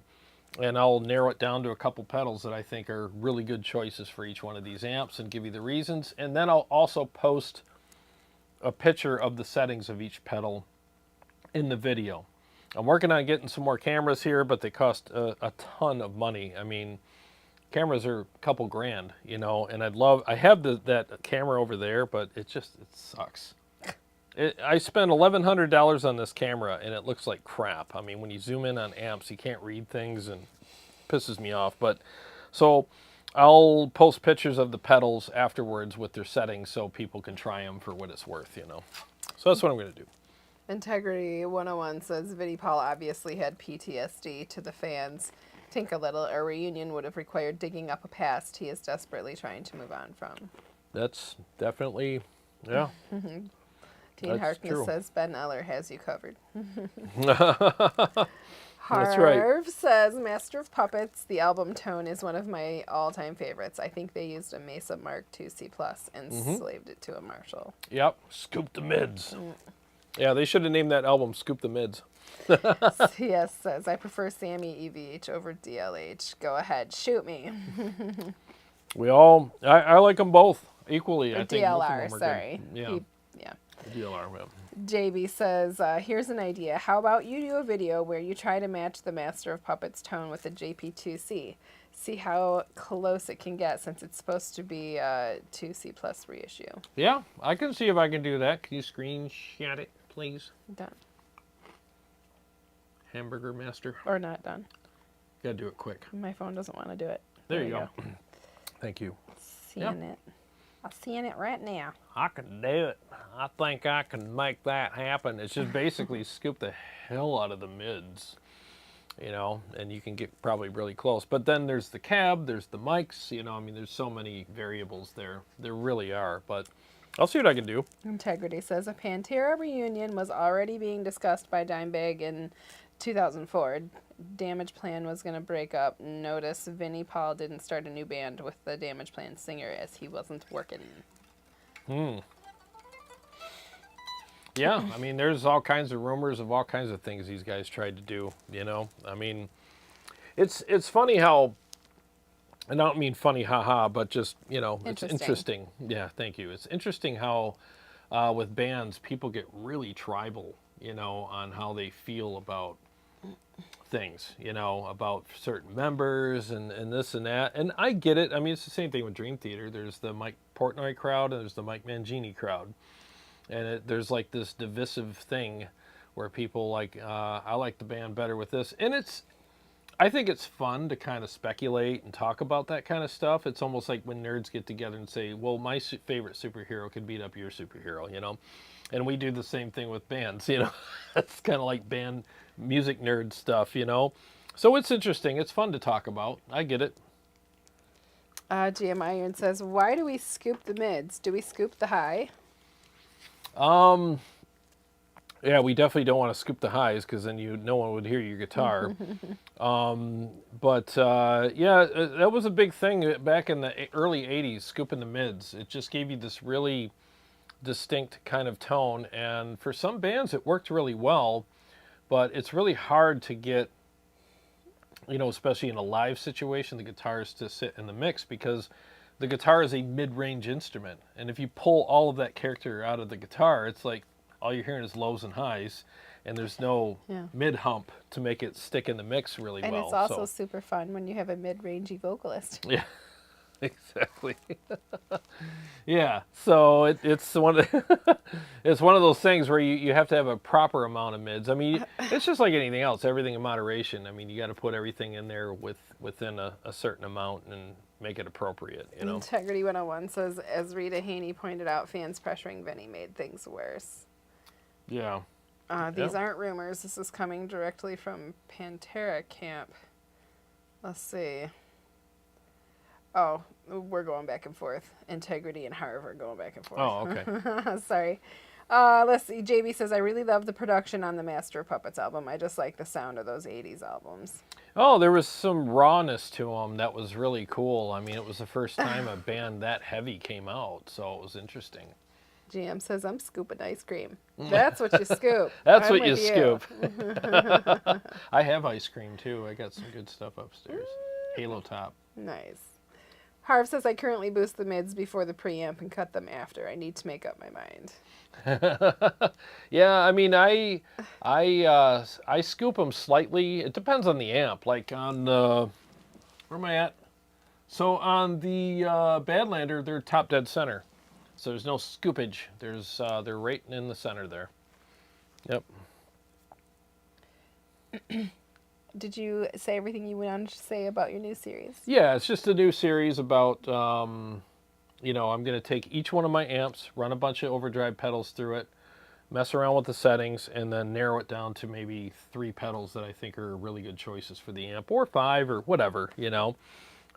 and I'll narrow it down to a couple pedals that I think are really good choices for each one of these amps and give you the reasons, and then I'll also post a picture of the settings of each pedal in the video. I'm working on getting some more cameras here, but they cost a ton of money. I mean, cameras are a couple grand, you know, and I have that camera over there, but it sucks. I spent $1,100 on this camera, and it looks like crap. I mean, when you zoom in on amps, you can't read things, and it pisses me off. But so I'll post pictures of the pedals afterwards with their settings so people can try them for what it's worth, you know. So that's what I'm going to do. Integrity 101 says Vinnie Paul obviously had PTSD. To the fans, think a little. A reunion would have required digging up a past he is desperately trying to move on from. That's definitely, yeah. Dean Harkness says Ben Eller has you covered. That's right. Harv says Master of Puppets, the album tone is one of my all-time favorites. I think they used a Mesa Mark II C+ and slaved it to a Marshall. Yep, Scoop the Mids. Yeah, they should have named that album Scoop the Mids. CS says, I prefer Sammy EVH over DLH. Go ahead, shoot me. I like them both equally. Or I think both of DLR, them are sorry. good. Yeah. Yeah. DLR, yeah. JB says, here's an idea. How about you do a video where you try to match the Master of Puppets tone with the JP2C? See how close it can get since it's supposed to be a 2C+ reissue. Yeah, I can see if I can do that. Can you screenshot it, please? Done. Hamburger Master. Or not done. Gotta do it quick. My phone doesn't want to do it. There you go. Thank you. Seeing it. I'm seeing it right now. I can do it. I think I can make that happen. It's just basically scoop the hell out of the mids, you know, and you can get probably really close. But then there's the cab, there's the mics, you know, I mean, there's so many variables there. There really are, but I'll see what I can do. Integrity says a Pantera reunion was already being discussed by Dimebag in 2004. Damage Plan was going to break up. Notice Vinnie Paul didn't start a new band with the Damage Plan singer as he wasn't working. Yeah, I mean, there's all kinds of rumors of all kinds of things these guys tried to do, you know? I mean, it's funny how, and I don't mean funny haha, but just, you know, it's interesting. Yeah, thank you. It's interesting how with bands, people get really tribal, you know, on how they feel about things, you know, about certain members and this and that. And I get it. I mean, it's the same thing with Dream Theater. There's the Mike Portnoy crowd and there's the Mike Mangini crowd. And there's like this divisive thing where people like, I like the band better with this. And I think it's fun to kind of speculate and talk about that kind of stuff. It's almost like when nerds get together and say, well, my favorite superhero could beat up your superhero, you know? And we do the same thing with bands, you know? It's kind of like band music nerd stuff, you know? So it's interesting. It's fun to talk about. I get it. GM Iron says, why do we scoop the mids? Do we scoop the high? Yeah, we definitely don't want to scoop the highs because then no one would hear your guitar. Yeah, that was a big thing back in the early 80s, scooping the mids. It just gave you this really distinct kind of tone. And for some bands, it worked really well, but it's really hard to get, you know, especially in a live situation, the guitars to sit in the mix because the guitar is a mid-range instrument. And if you pull all of that character out of the guitar, it's like all you're hearing is lows and highs, and there's no mid-hump to make it stick in the mix really well. And it's also super fun when you have a mid-rangey vocalist. Yeah, exactly. Yeah, so it's one of those things where you have to have a proper amount of mids. I mean, it's just like anything else, everything in moderation. I mean, you got to put everything in there within a certain amount and make it appropriate, you know. Integrity 101 says, as Rita Haney pointed out, fans pressuring Vinnie made things worse. Yeah. These aren't rumors. This is coming directly from Pantera Camp. Let's see. Oh, we're going back and forth. Integrity and Harv are going back and forth. Oh, okay. Sorry. Let's see. JB says, I really love the production on the Master of Puppets album. I just like the sound of those 80s albums. Oh, there was some rawness to them that was really cool. I mean, it was the first time a band that heavy came out, so it was interesting. GM says, I'm scooping ice cream. That's what you scoop. That's what you scoop. I have ice cream, too. I got some good stuff upstairs. Halo Top. Nice. Harv says, I currently boost the mids before the preamp and cut them after. I need to make up my mind. Yeah, I mean, I scoop them slightly. It depends on the amp. Like on the, where am I at? So on the Badlander, they're top dead center. So there's no scoopage. They're right in the center there. Yep. Did you say everything you wanted to say about your new series? Yeah, it's just a new series about, you know, I'm going to take each one of my amps, run a bunch of overdrive pedals through it, mess around with the settings, and then narrow it down to maybe 3 pedals that I think are really good choices for the amp, or 5 or whatever, you know.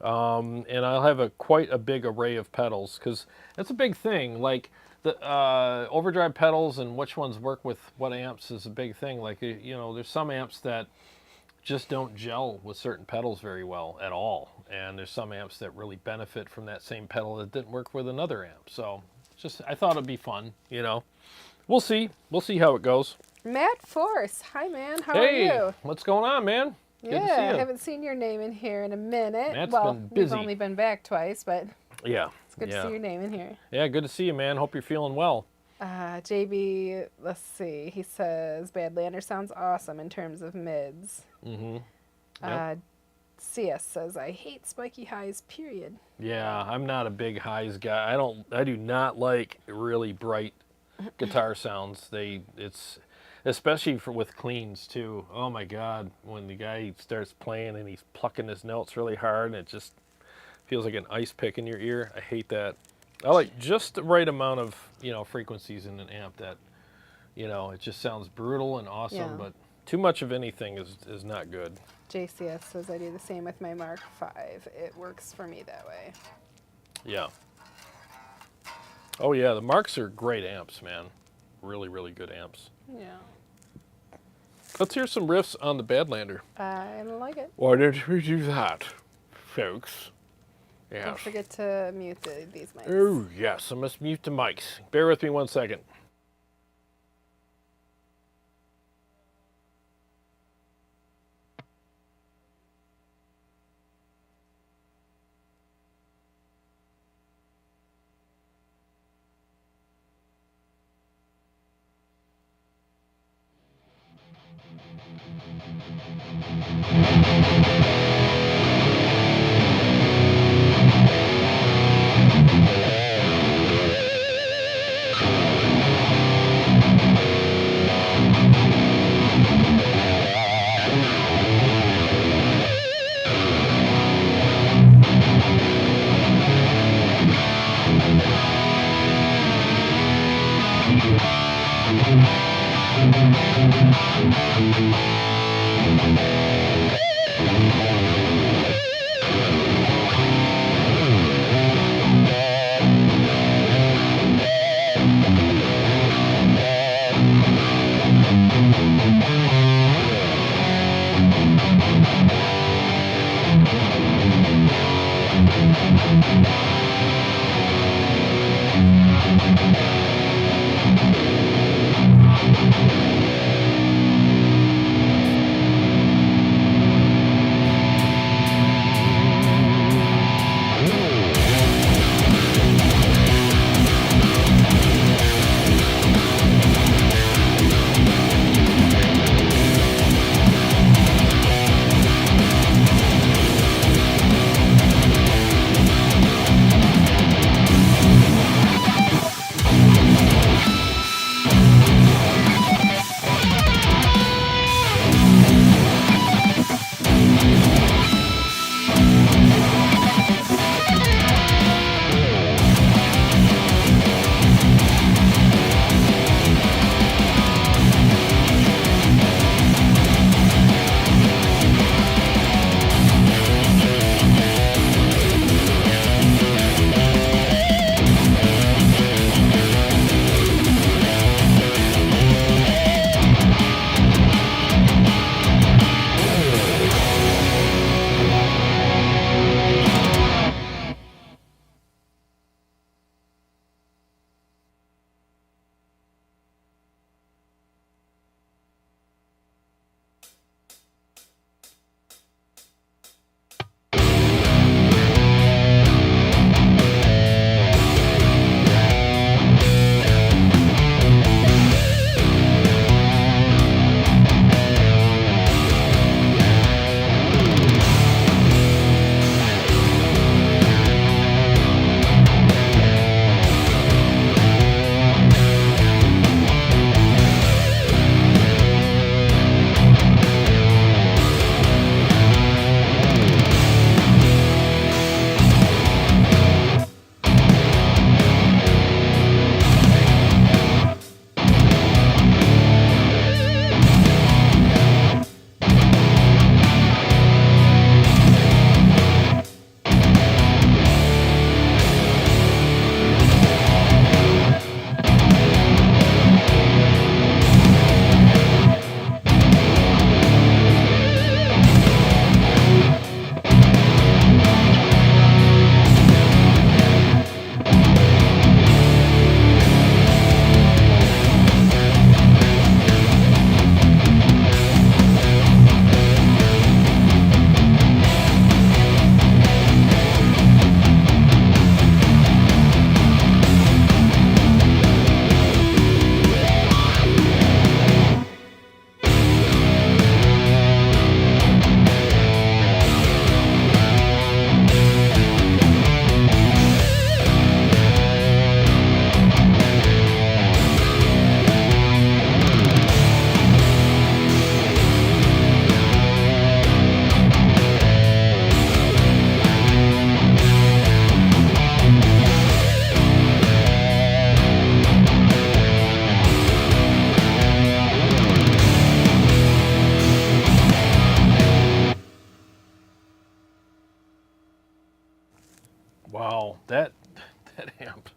And I'll have quite a big array of pedals because that's a big thing. Like the overdrive pedals and which ones work with what amps is a big thing. Like, you know, there's some amps that just don't gel with certain pedals very well at all. And there's some amps that really benefit from that same pedal that didn't work with another amp. So just, I thought it'd be fun, you know. We'll see. We'll see how it goes. Matt Force. Hi, man. How are you? Hey, what's going on, man? Good to see you. I haven't seen your name in here in a minute. Matt's been busy. We've only been back twice, but yeah, it's good to see your name in here. Yeah, good to see you, man. Hope you're feeling well. JB, let's see. He says, Badlander sounds awesome in terms of mids. Mm-hmm. Yep. CS says, I hate spiky highs, period. Yeah, I'm not a big highs guy. I do not like really bright guitar sounds. It's especially with cleans too. Oh my God, when the guy starts playing and he's plucking his notes really hard and it just feels like an ice pick in your ear. I hate that. I like just the right amount of, frequencies in an amp that, it just sounds brutal and awesome, Yeah. but too much of anything is not good. JCS says I do the same with my Mark V. It works for me that way. Yeah. Oh yeah, the Marks are great amps, man. Really, really good amps. Yeah. Let's hear some riffs on the Badlander. I like it. Why don't we do that, folks? Yes. Don't forget to mute these mics. Oh, yes, I must mute the mics. Bear with me 1 second. Wow, that amp.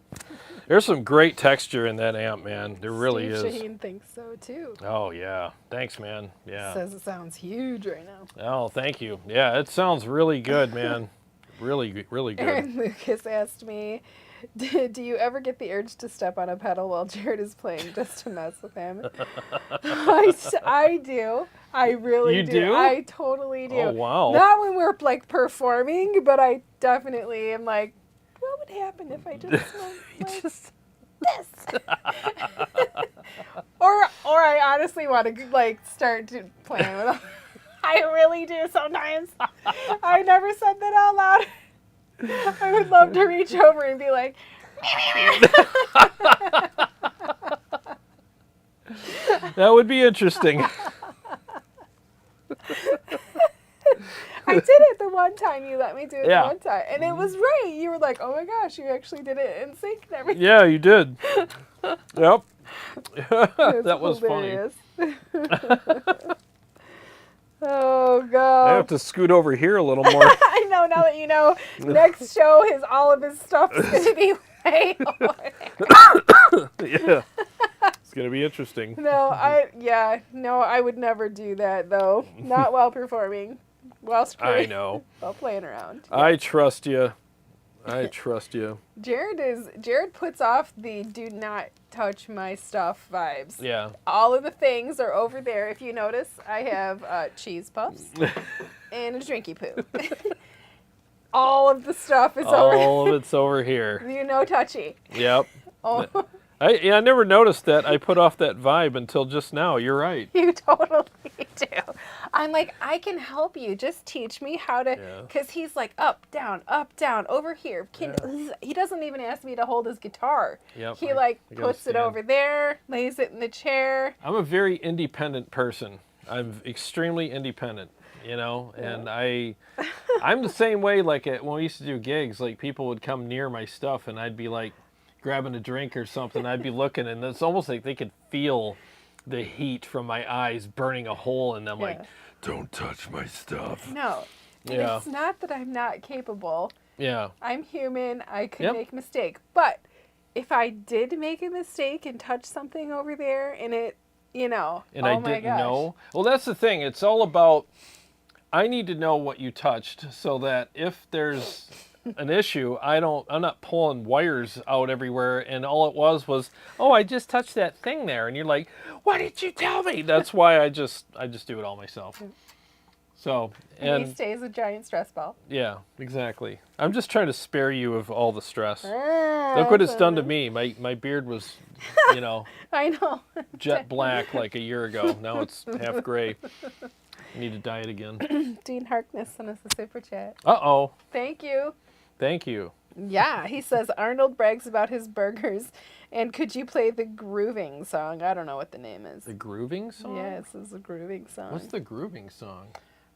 There's some great texture in that amp, man. There really Steve is. Shaheen thinks so too. Oh yeah, thanks, man. Yeah. Says it sounds huge right now. Oh, thank you. Yeah, it sounds really good, man. Really, really good. Aaron Lucas asked me, do you ever get the urge to step on a pedal while Jarrod is playing just to mess with him? I do. I really You do? I totally do. Oh, wow. Not when we're like performing, but I definitely am like, what would happen if I just went like this? or I honestly want to like start playing with them. I really do sometimes. I never said that out loud. I would love to reach over and be like, that would be interesting. I did it the one time you let me do it Yeah. the one time. And it was right. You were like, oh my gosh, you actually did it in sync and everything. Yeah, you did. Yep. That was hilarious. funny. Oh, I God. have to scoot over here a little more. I know, now that you know, next show, all of his stuff is going to be way over there. Yeah. It's going to be interesting. No, I would never do that, though. Not while performing. While screwing. I know. While playing around. I trust you. I trust you. Jarrod puts off the do not touch my stuff vibes. Yeah. All of the things are over there. If you notice, I have cheese puffs and a drinky poo. All of the stuff is over. All of it's over here. You know, touchy. Yep. Oh, I never noticed that. I put off that vibe until just now. You're right. you totally do. I'm like, I can help you. Just teach me how to. Yeah. Because he's like, up, down, over here. He doesn't even ask me to hold his guitar. Yep, He I gotta puts it stand. over there, lays it in the chair. I'm a very independent person. I'm extremely independent, you know, and I'm the same way. Like when we used to do gigs, like people would come near my stuff and I'd be like grabbing a drink or something. I'd be looking and it's almost like they could feel the heat from my eyes burning a hole in them. Yeah. Like, don't touch my stuff. No. And Yeah. it's not that I'm not capable. Yeah. I'm human. I could Yep. make a mistake. But if I did make a mistake and touch something over there and it, And oh I my didn't gosh. know. Well, that's the thing. It's all about, I need to know what you touched so that if there's an issue, I'm not pulling wires out everywhere. And all it was, oh, I just touched that thing there. And you're like, why didn't you tell me? That's why I just do it all myself. So, And he stays a giant stress ball. yeah, exactly. I'm just trying to spare you of all the stress. Look what it's done to me. My beard was, I know. jet black like a year ago. Now it's half gray. I need to dye it again. Dean Harkness sent us a super chat. Uh-oh. Thank you. Thank you. Yeah, he says Arnold brags about his burgers. And could you play the grooving song? I don't know what the name is. The grooving song? Yeah, this is a grooving song. What's the grooving song?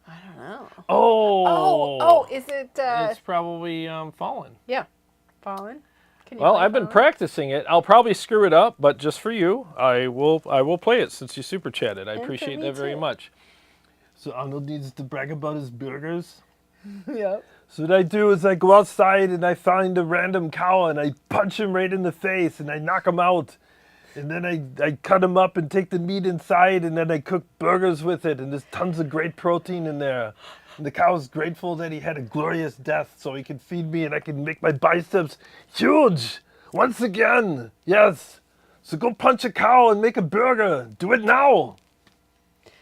I don't know. Oh. Is it? It's probably Fallen. Yeah, Fallen. Can you Well, play I've been Fallen? practicing it. I'll probably screw it up, but just for you, I will play it since you super chatted. I And for appreciate me that very too. much. So Arnold needs to brag about his burgers. Yep. So what I do is I go outside and I find a random cow and I punch him right in the face and I knock him out. And then I cut him up and take the meat inside and then I cook burgers with it and there's tons of great protein in there. And the cow's grateful that he had a glorious death so he can feed me and I can make my biceps huge once again. Yes. So go punch a cow and make a burger. Do it now.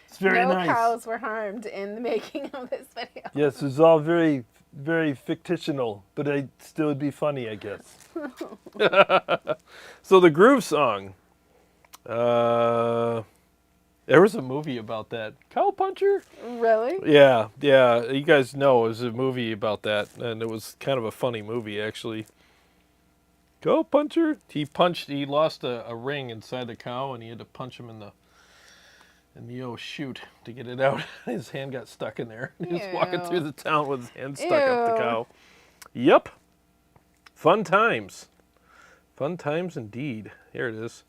It's very No nice. cows were harmed in the making of this video. Yes, it's all very, very fictional, but it still would be funny, I guess. So the groove song. There was a movie about that. Cow Puncher? Really? Yeah. You guys know it was a movie about that, and it was kind of a funny movie, actually. Cow Puncher? He lost a ring inside the cow, and he had to punch him in the chute to get it out. His hand got stuck in there. He was walking Ew. through the town with his hand stuck up the Ew. cow. Yep. Fun times. Fun times indeed. Here it is.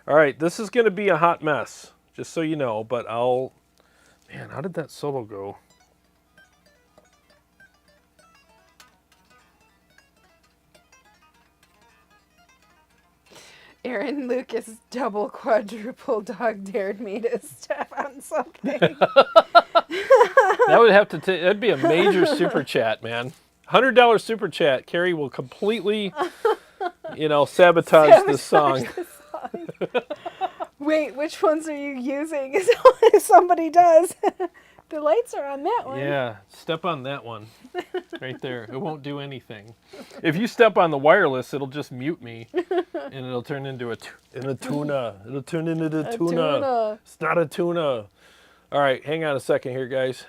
All right, this is going to be a hot mess, just so you know, but man, how did that solo go? Aaron Lucas double quadruple dog dared me to step on something. That would have to that'd be a major super chat, man. $100 super chat. Carrie will completely, sabotage this song. Wait, which ones are you using? If somebody does. The lights are on that one. Yeah, step on that one. Right there. It won't do anything. If you step on the wireless, it'll just mute me. And it'll turn into a tuna. It'll turn into the tuna. It's not a tuna. All right, hang on a second here, guys.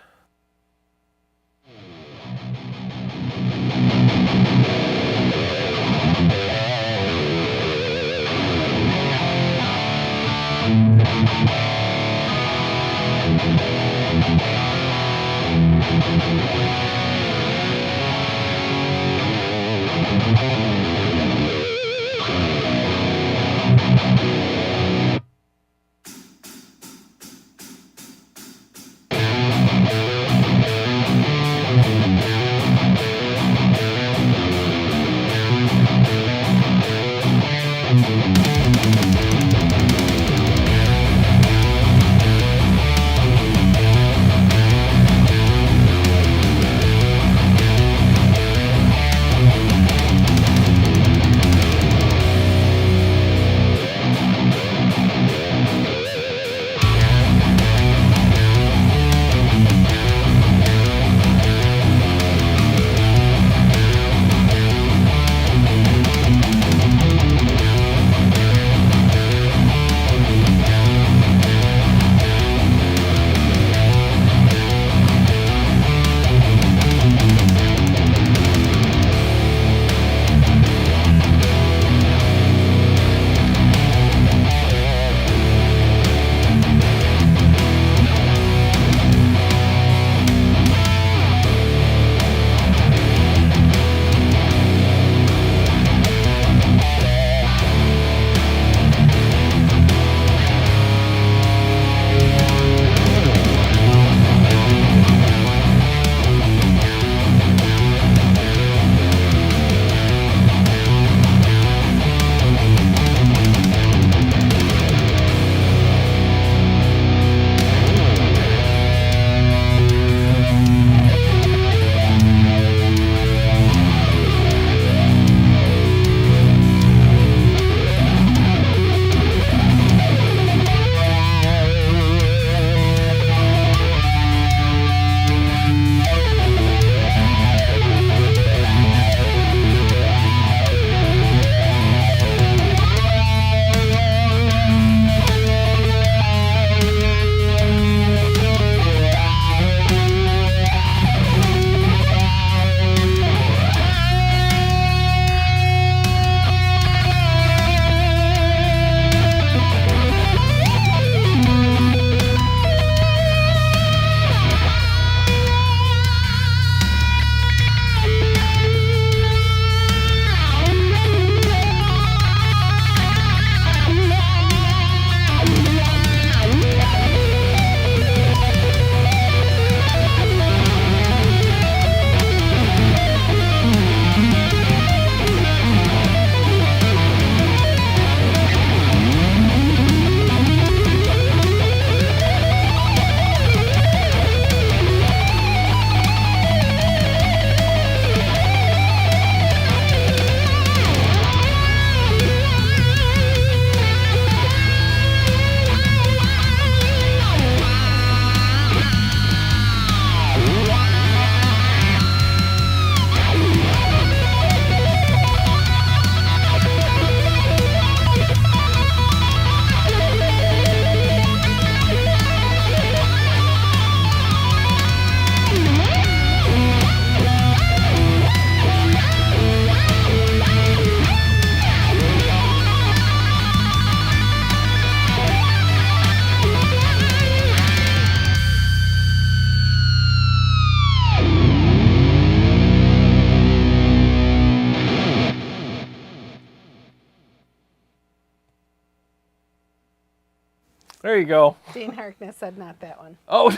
There you go. Dean Harkness said not that one. Oh.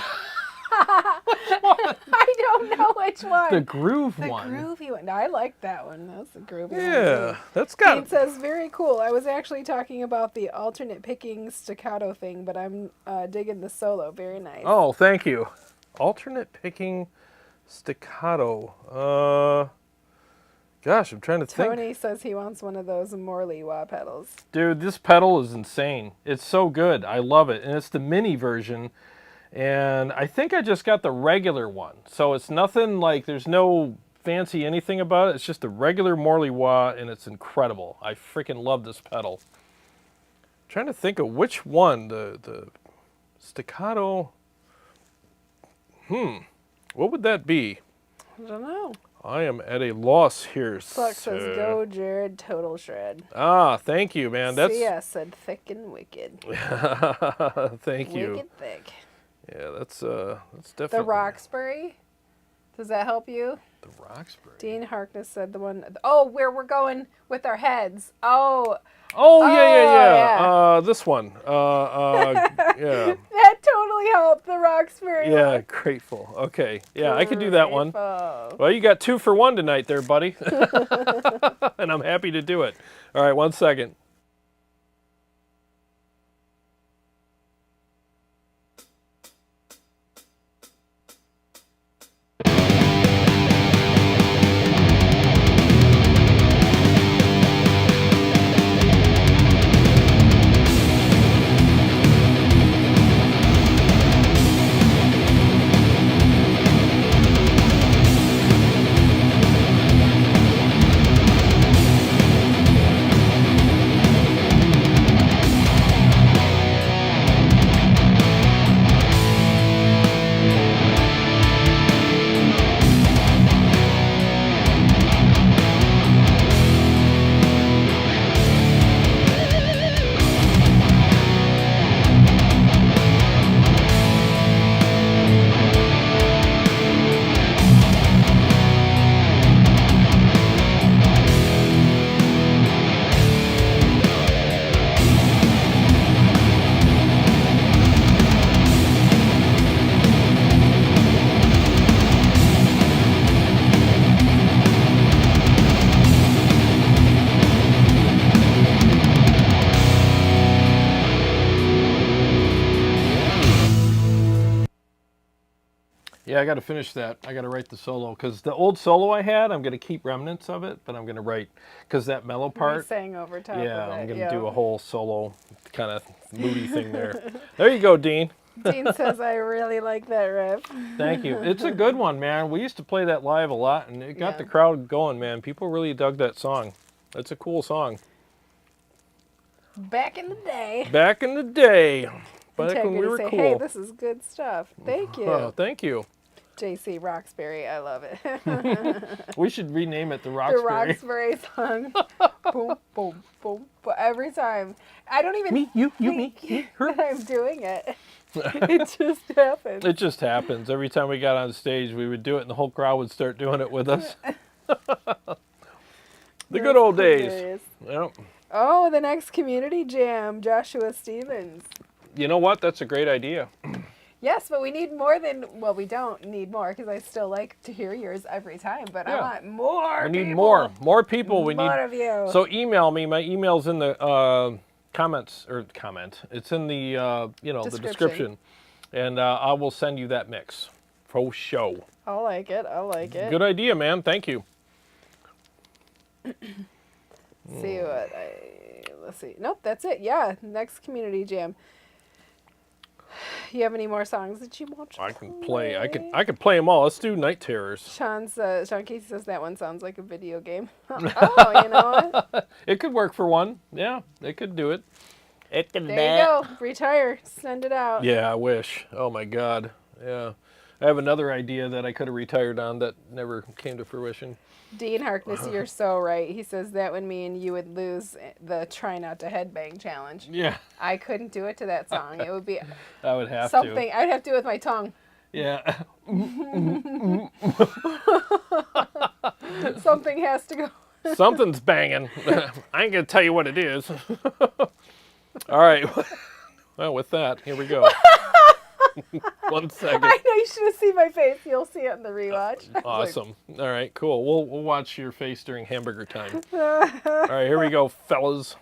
I don't know which one. The groove The one. groovy one. I like that one. That's a groovy one. Yeah, too. that's Dean got. says, very cool. I was actually talking about the alternate picking staccato thing, but I'm digging the solo. Very nice. Oh, thank you. Alternate picking staccato. Gosh, I'm trying to think. Tony says he wants one of those Morley wah pedals. Dude, this pedal is insane. It's so good. I love it. And it's the mini version. And I think I just got the regular one. So it's nothing like, there's no fancy anything about it. It's just a regular Morley wah, and it's incredible. I freaking love this pedal. Trying to think of which one. The staccato. What would that be? I don't know. I am at a loss here. Flux says, go, Jarrod, total shred. Ah, thank you, man. That's Sia said, thick and wicked. thank you. Wicked thick. Yeah, that's definitely The Roxbury? Does that help you? The Roxbury. Dean Harkness said the one, oh, where we're going with our heads. Oh. Oh, yeah. yeah. This one. Yeah. That totally helped, the Roxbury Yeah, one. grateful. Okay. Yeah, I could do that one. Grateful. Well, you got 2 for 1 tonight there, buddy. And I'm happy to do it. All right, 1 second. Yeah, I got to finish that. I got to write the solo because the old solo I had, I'm going to keep remnants of it, but I'm going to write because that mellow part. Sang over top Yeah, of it. I'm going to do a whole solo kind of moody thing there. There you go, Dean. Dean says, I really like that riff. Thank you. It's a good one, man. We used to play that live a lot, and it got Yeah. the crowd going, man. People really dug that song. It's a cool song. Back in the day. Back in the day, back when Integrity we were say, cool. hey, this is good stuff. Thank you. Oh, thank you. JC Roxbury, I love it. We should rename it the The Roxbury. Roxbury song. Boom, boom, boom. But every time. I don't even Me, you, think me, her. that I'm doing it. It just happens. It just happens. Every time we got on stage, we would do it, and the whole crowd would start doing it with us. The good old days. Hilarious. Yep. Oh, the next community jam, Joshua Stevens. You know what? That's a great idea. Yes, but we need more than, well, we don't need more because I still like to hear yours every time, but I Yeah. want more We need people. more people. We More need. of you. So email me. My email's in the comments or comment. It's in the the description, and I will send you that mix for show. I like it. I like it. Good idea, man. Thank you. See what let's see. Nope, that's it. Yeah, next community jam. You have any more songs that you want to I can play. I can play them all. Let's do Night Terrors. Sean Casey says that one sounds like a video game. Oh, you know what? It could work for one. Yeah, it could do it. It could. There you go. Retire. Send it out. Yeah, I wish. Oh my God. Yeah, I have another idea that I could have retired on that never came to fruition. Dean Harkness, you're so right. He says that would mean you would lose the try not to headbang challenge. Yeah, I couldn't do it to that song. It would be I would have something. to. I'd have to do it with my tongue. Yeah. Something has to go. Something's banging. I ain't gonna tell you what it is. All right. Well, with that, here we go. 1 second. I know, you should have seen my face. You'll see it in the rewatch. Awesome. All right, cool. We'll watch your face during hamburger time. All right, here we go, fellas.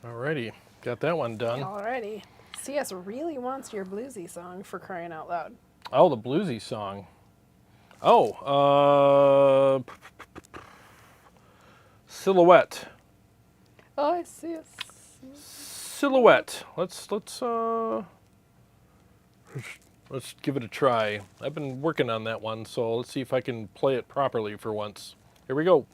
Alrighty, got that one done. Alrighty. CS really wants your bluesy song, for crying out loud. Oh, the bluesy song. Oh, Silhouette. Oh, I see it. Silhouette. Let's give it a try. I've been working on that one, so let's see if I can play it properly for once. Here we go.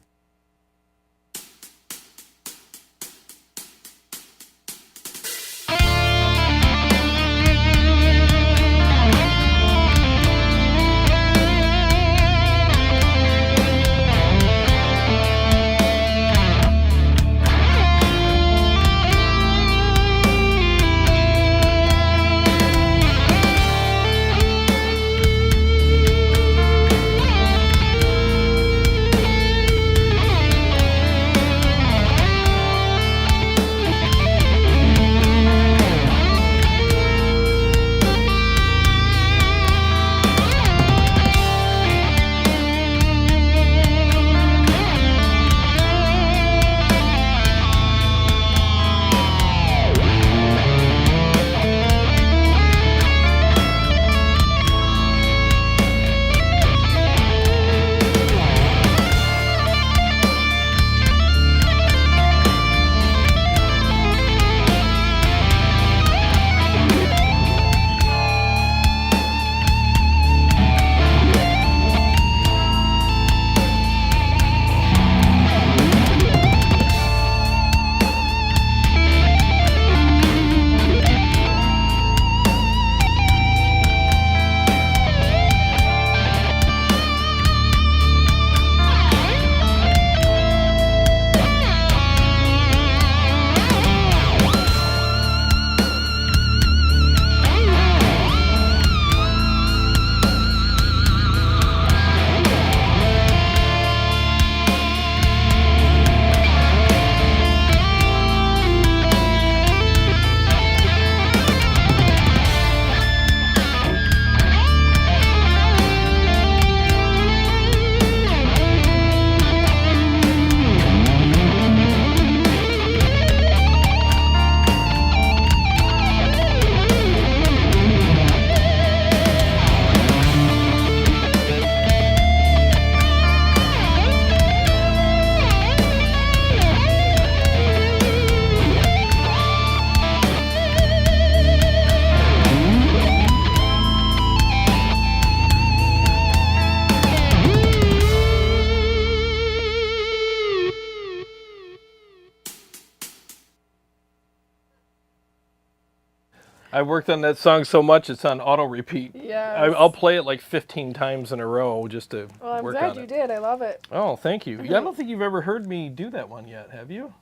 I worked on that song so much it's on auto repeat. Yes. I'll play it like 15 times in a row just to Well, I'm work glad on you it. did. I love it. Oh, thank you. Yeah, I don't think you've ever heard me do that one yet, have you?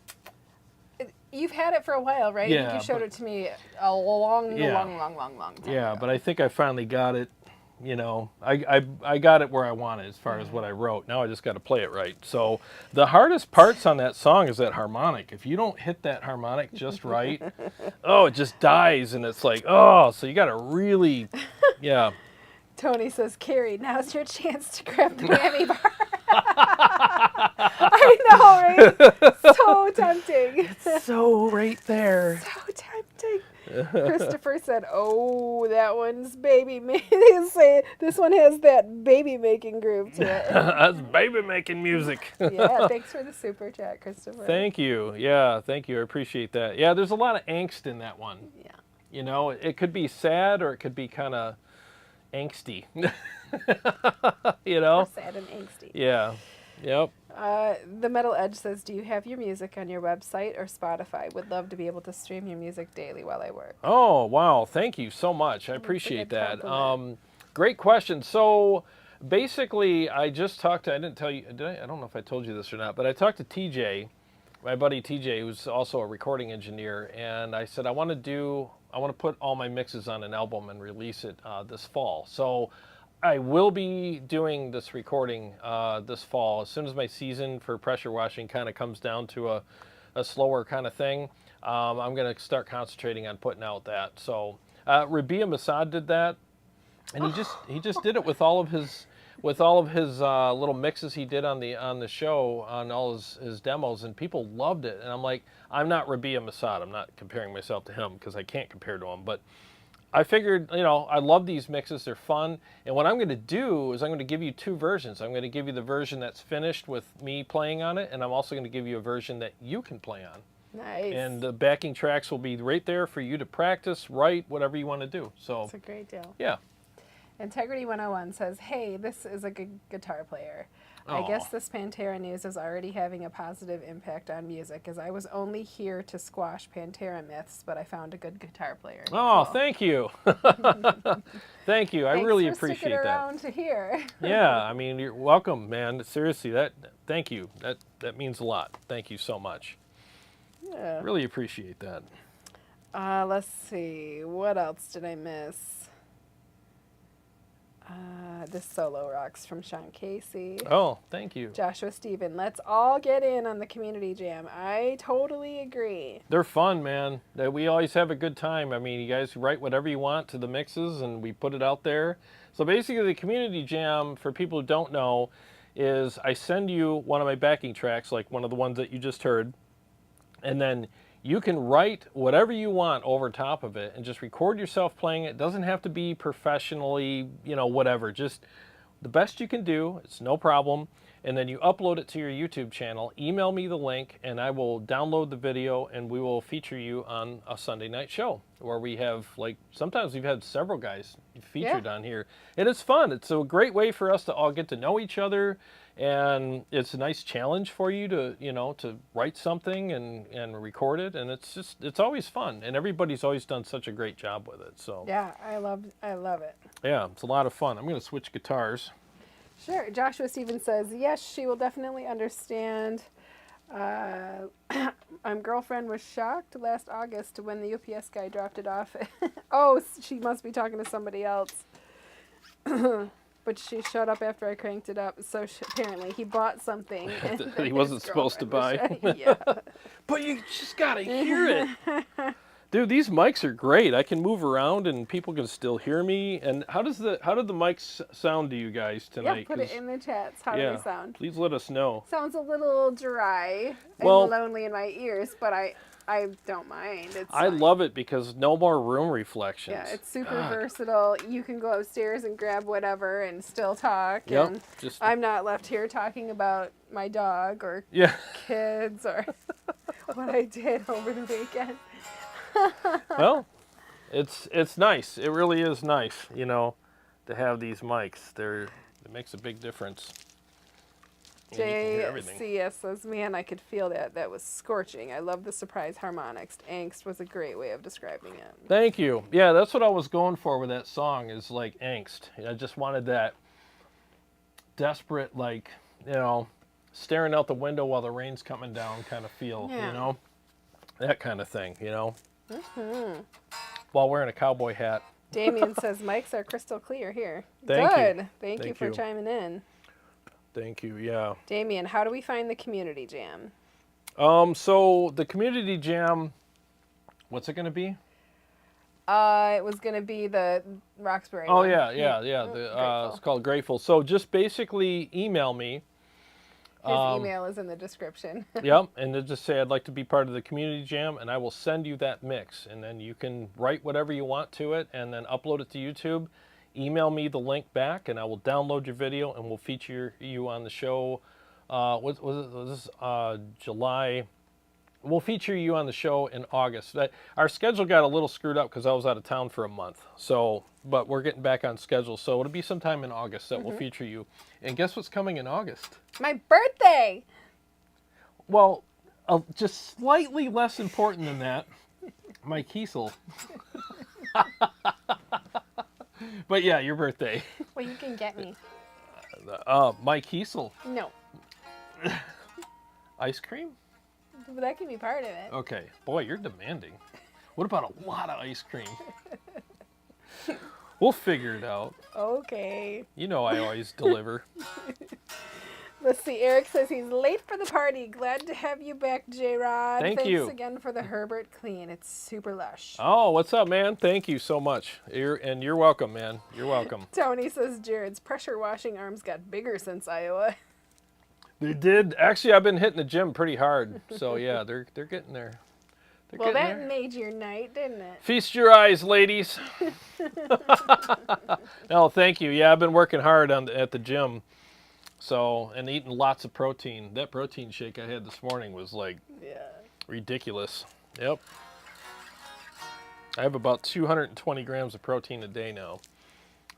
You've had it for a while, right? I Yeah, think you showed but- it to me a long Yeah. long time Yeah, ago. but I think I finally got it. You know, I got it where I want it as far as what I wrote. Now I just got to play it right. So the hardest parts on that song is that harmonic. If you don't hit that harmonic just right, oh, it just dies, and it's like, oh, so you got to really, yeah. Tony says, Carrie, now's your chance to grab the whammy bar. I know, right? So tempting. So right there. So tempting. Christopher said, "Oh, that one's baby making." Say this one has that baby making groove to it. That's baby making music. Yeah, thanks for the super chat, Christopher. Thank you. Yeah, thank you. I appreciate that. Yeah, there's a lot of angst in that one. Yeah. You know, it could be sad or it could be kind of angsty. You know? Or sad and angsty. Yeah. Yep. The Metal Edge says, "Do you have your music on your website or Spotify? Would love to be able to stream your music daily while I work." Oh, wow. Thank you so much. I appreciate that. Great question. So basically, I just talked to, I didn't tell you, did I? I don't know if I told you this or not, but I talked to TJ, my buddy TJ, who's also a recording engineer, and I said, I want to put all my mixes on an album and release it this fall. So I will be doing this recording this fall. As soon as my season for pressure washing kind of comes down to a slower kind of thing, I'm going to start concentrating on putting out that. So Rabia Masad did that, and he just did it with all of his little mixes he did on the show, on all his demos, and people loved it. And I'm like, I'm not Rabia Masad. I'm not comparing myself to him because I can't compare to him, but I figured, you know, I love these mixes. They're fun. And what I'm going to do is I'm going to give you two versions. I'm going to give you the version that's finished with me playing on it, and I'm also going to give you a version that you can play on. Nice. And the backing tracks will be right there for you to practice, write, whatever you want to do. So That's a great deal. yeah. Integrity 101 says, "Hey, this is a good guitar player. I guess this Pantera news is already having a positive impact on music, as I was only here to squash Pantera myths, but I found a good guitar player." Oh, Cool. thank you. Thank you. I Thanks really for appreciate sticking that. around to hear. Yeah, I mean, you're welcome, man. Seriously, thank you. That means a lot. Thank you so much. Yeah. Really appreciate that. Let's see. What else did I miss? This solo rocks from Sean Casey. Oh, thank you. Joshua Steven, let's all get in on the community jam. I totally agree. They're fun, man. We always have a good time. I mean, you guys write whatever you want to the mixes, and we put it out there. So basically, the community jam, for people who don't know, is I send you one of my backing tracks, like one of the ones that you just heard, and then you can write whatever you want over top of it and just record yourself playing it. It doesn't have to be professionally, you know, whatever. Just the best you can do. It's no problem. And then you upload it to your YouTube channel. Email me the link, and I will download the video, and we will feature you on a Sunday night show where we have, like, sometimes we've had several guys featured on here. And it's fun. It's a great way for us to all get to know each other. And it's a nice challenge for you to, you know, to write something and record it. And it's always fun. And everybody's always done such a great job with it. So Yeah, I love it. yeah, it's a lot of fun. I'm going to switch guitars. Sure. Joshua Stevens says, yes, she will definitely understand. My girlfriend was shocked last August when the UPS guy dropped it off. Oh, she must be talking to somebody else. But she showed up after I cranked it up. So apparently he bought something That he wasn't supposed to buy. Yeah. But you just got to hear it. Dude, these mics are great. I can move around and people can still hear me. And how did the mics sound to you guys tonight? Yeah, put it in the chats. How do they sound? Please let us know. Sounds a little dry Well, and lonely in my ears, but I don't mind. It's I fine. love it because no more room reflections. Yeah, it's super versatile. You can go upstairs and grab whatever and still talk. Yep, And just- I'm not left here talking about my dog or Yeah. kids or what I did over the weekend. Well, it's nice. It really is nice, you know, to have these mics. It makes a big difference. And you can hear everything. JCS says, man, I could feel that. That was scorching. I love the surprise harmonics. Angst was a great way of describing it. Thank you. Yeah, that's what I was going for with that song, is like angst. I just wanted that desperate, like, you know, staring out the window while the rain's coming down kind of feel, Yeah. you know? That kind of thing, you know? While wearing a cowboy hat. Damien says, mics are crystal clear here. Thank you. Good. Thank you Thank for you. chiming in. Thank you, yeah. Damien, how do we find the community jam? So the community jam, what's it going to be? It was going to be the Roxbury Oh, one. yeah. Grateful. It's called Grateful. So just basically email me. His email is in the description. Yep, and then just say I'd like to be part of the community jam, and I will send you that mix, and then you can write whatever you want to it, and then upload it to YouTube. Email me the link back, and I will download your video, and we'll feature you on the show. Was this July? We'll feature you on the show in August. Our schedule got a little screwed up because I was out of town for a month. So, but we're getting back on schedule, so it'll be sometime in August that we'll feature you. And guess what's coming in August? My birthday! Well, just slightly less important than that, Mike Kiesel. But yeah, your birthday. Well, you can get me. Mike Kiesel. No. Ice cream? But that can be part of it. Okay. Boy, you're demanding. What about a lot of ice cream? We'll figure it out. Okay. You know I always deliver. Let's see. Eric says he's late for the party. Glad to have you back, Jarrod. Thanks you. Thanks again for the Herbert Clean. It's super lush. Oh, what's up, man? Thank you so much. You're welcome, man. You're welcome. Tony says Jared's pressure washing arms got bigger since Iowa. They did. Actually, I've been hitting the gym pretty hard. So yeah, they're getting there. They're Well, getting that there. made your night, didn't it? Feast your eyes, ladies. No, thank you. Yeah, I've been working hard at the gym. So, and eating lots of protein. That protein shake I had this morning was like ridiculous. Yep. I have about 220 grams of protein a day now.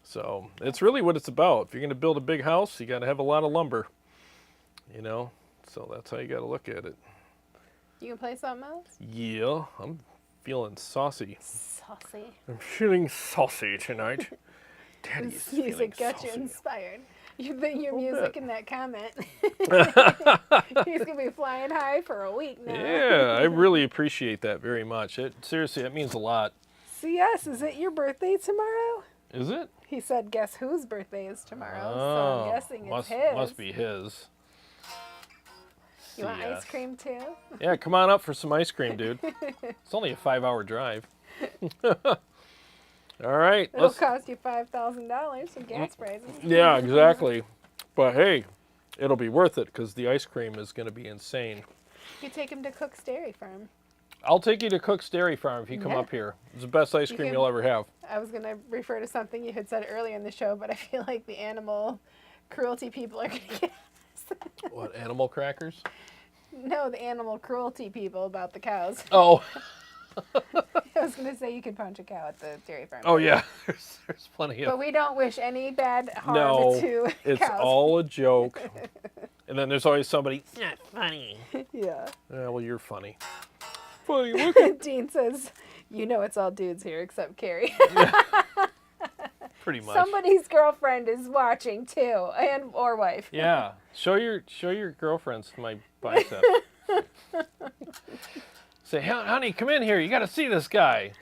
So, it's really what it's about. If you're going to build a big house, you got to have a lot of lumber. You know? So, that's how you got to look at it. You can play something else? Yeah, I'm feeling saucy. Saucy. I'm feeling saucy tonight. Daddy's This music feeling got you saucy. inspired. Your music in that comment. He's going to be flying high for a week now. Yeah, I really appreciate that very much. Seriously, that means a lot. CS, is it your birthday tomorrow? Is it? He said, guess whose birthday is tomorrow? So Oh, I'm guessing it's must, his. must be his. You want CS. ice cream too? Yeah, come on up for some ice cream, dude. It's only a 5-hour drive. All right. It'll cost you $5,000 in gas prices. Yeah, exactly. But hey, it'll be worth it because the ice cream is going to be insane. You take him to Cook's Dairy Farm. I'll take you to Cook's Dairy Farm if you come Yeah. up here. It's the best ice cream can- you'll ever have. I was going to refer to something you had said earlier in the show, but I feel like the animal cruelty people are going to get us. What, animal crackers? No, the animal cruelty people about the cows. Oh. I was going to say you could punch a cow at the dairy farm. Oh, yeah. There's plenty But of... we don't wish any bad harm No, to it's cows. all a joke. And then there's always somebody, it's not funny. Yeah. Yeah, well, you're funny. Funny, look at... Dean says, you know it's all dudes here except Carrie. Pretty much. Somebody's girlfriend is watching too, or wife. Yeah. Show your girlfriends my bicep. Say, honey, come in here. You got to see this guy.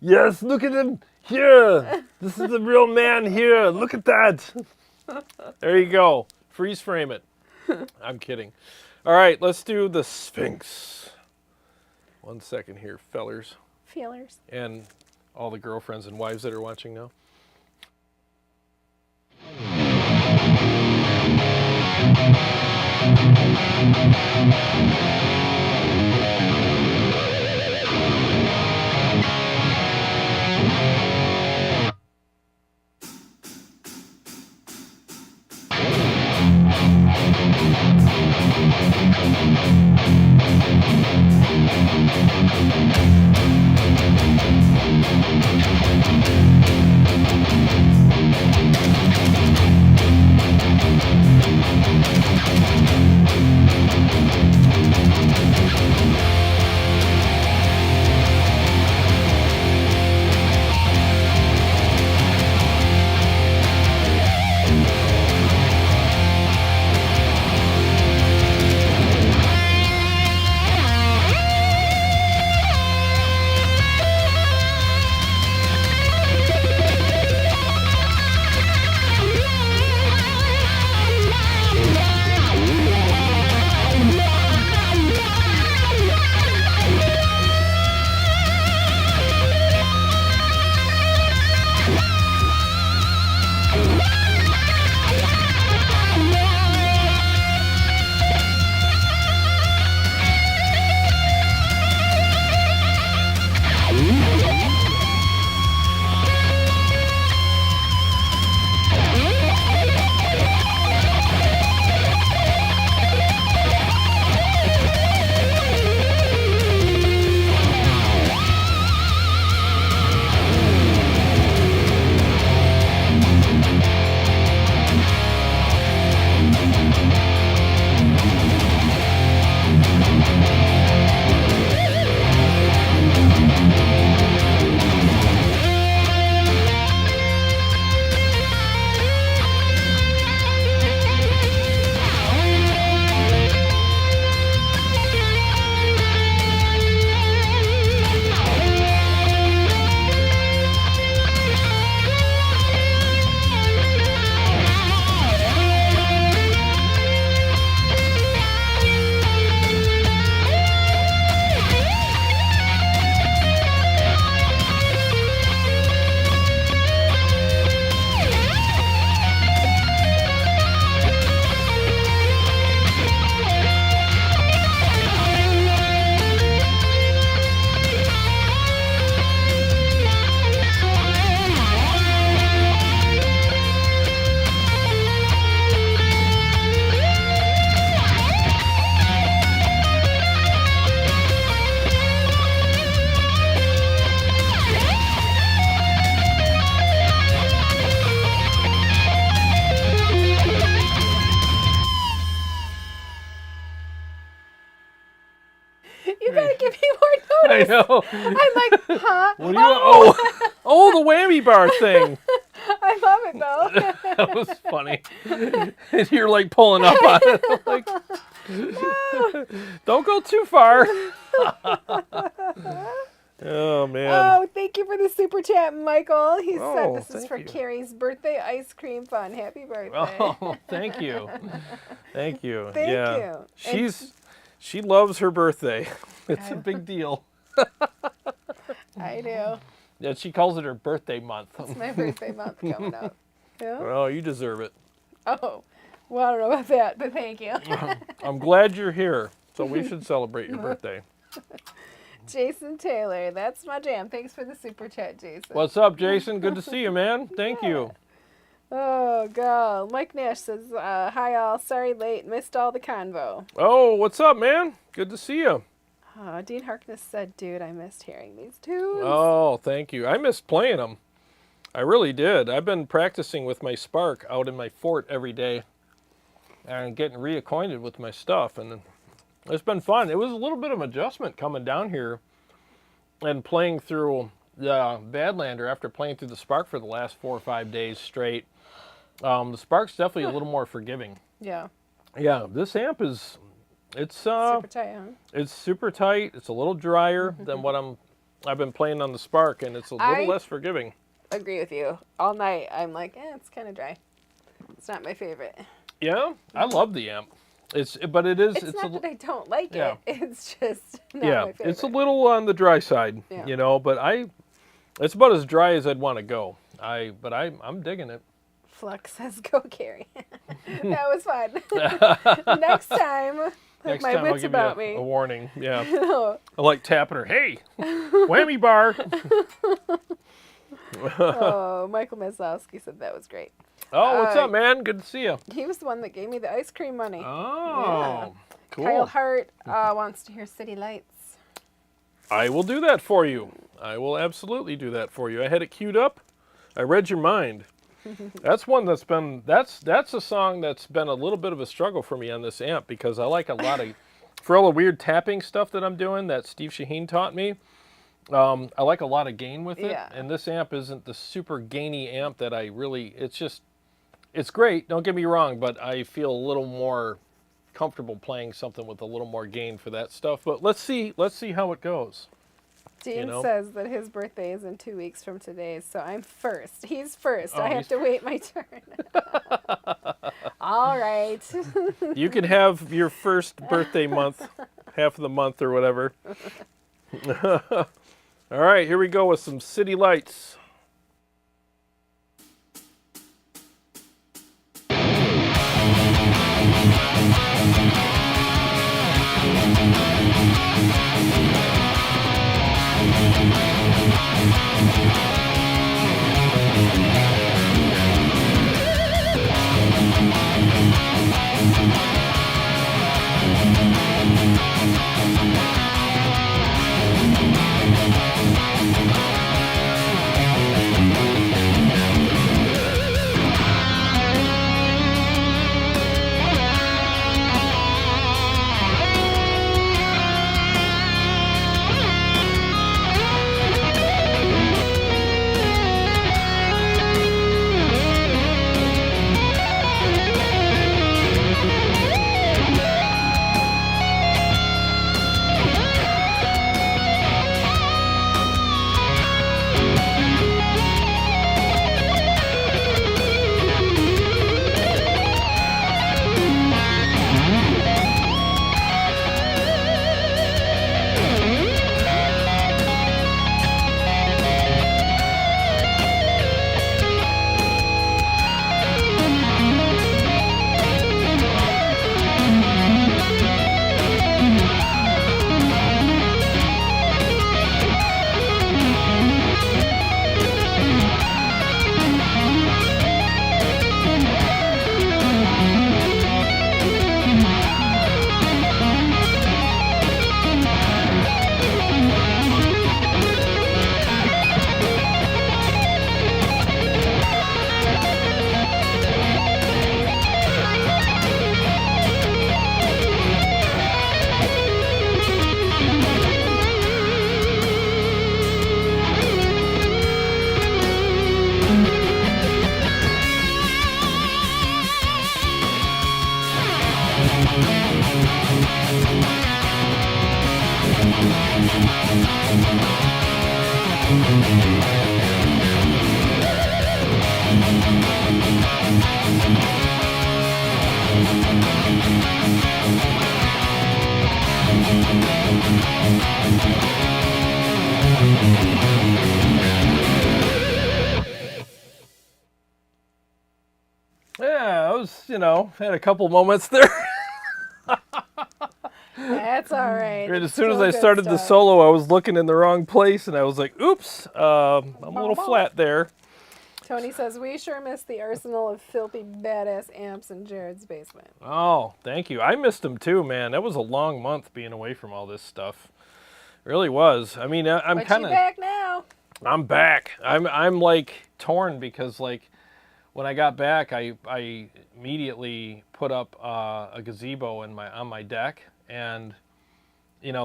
Yes, look at him here. This is the real man here. Look at that. There you go. Freeze frame it. I'm kidding. All right, let's do the Sphinx. 1 second here, fellers. Feelers. And all the girlfriends and wives that are watching now. I know. I'm like, huh? What do you? Oh, the whammy bar thing. I love it though. That was funny. And you're like pulling up on it. I'm like, don't go too far. Oh man. Oh, thank you for the super chat, Michael. He Oh, said this is thank for you. Carrie's birthday ice cream fun. Happy birthday. Oh, thank you. Thank you. Thank yeah. you. She loves her birthday. It's a big deal. I do. Yeah, she calls it her birthday month. It's my birthday month coming up. Yeah? Oh, you deserve it. Oh, well, I don't know about that, but thank you. I'm glad you're here, so we should celebrate your birthday. Jason Taylor, that's my jam. Thanks for the super chat, Jason. What's up, Jason? Good to see you, man. Thank you. Oh, God. Mike Nash says, hi, all. Sorry late. Missed all the convo. Oh, what's up, man? Good to see you. Dean Harkness said, dude, I missed hearing these tunes. Oh, thank you. I missed playing them. I really did. I've been practicing with my Spark out in my fort every day and getting reacquainted with my stuff, and it's been fun. It was a little bit of adjustment coming down here and playing through the Badlander after playing through the Spark for the last 4 or 5 days straight. The Spark's definitely a little more forgiving. Yeah. Yeah, this amp is, it's Super tight, huh? it's super tight. It's a little drier than what I've been playing on the Spark, and it's a little less forgiving. Agree with you. All night, I'm like, it's kind of dry. It's not my favorite. Yeah, I love the amp. But it is. It's not that I don't like yeah. it. It's just not my favorite. It's a little on the dry side, you know. But it's about as dry as I'd want to go. But I'm digging it. Flux says, "Go Carrie." That was fun. Next time, Next my time I'll wits give about you me. a warning. Yeah, No. I like tapping her. Hey, whammy bar. Oh, Michael Maslowski said that was great. Oh, what's up, man? Good to see you. He was the one that gave me the ice cream money. Oh, cool. Kyle Hart wants to hear City Lights. I will do that for you. I will absolutely do that for you. I had it queued up. I read your mind. That's one that's been, that's a song that's been a little bit of a struggle for me on this amp because I like a lot of, for all the weird tapping stuff that I'm doing that Steve Shaheen taught me, I like a lot of gain with it. Yeah. And this amp isn't the super gainy amp that I really, it's great, don't get me wrong, but I feel a little more comfortable playing something with a little more gain for that stuff. But let's see how it goes. Dean says that his birthday is in 2 weeks from today, so I'm first. He's first. I have to wait my turn. All right. You can have your first birthday month, half of the month or whatever. All right, here we go with some City Lights. Yeah, I was, had a couple moments there. That's all right. And as It's soon as still I good started the stuff. solo, I was looking in the wrong place, and I was like, oops, I'm a little flat there. Tony says, we sure miss the arsenal of filthy badass amps in Jarrod's basement. Oh, thank you. I missed them too, man. That was a long month being away from all this stuff. It really was. I mean, I'm But kind you of... back now. I'm back. I'm like torn because like when I got back, I immediately put up a gazebo on my deck, and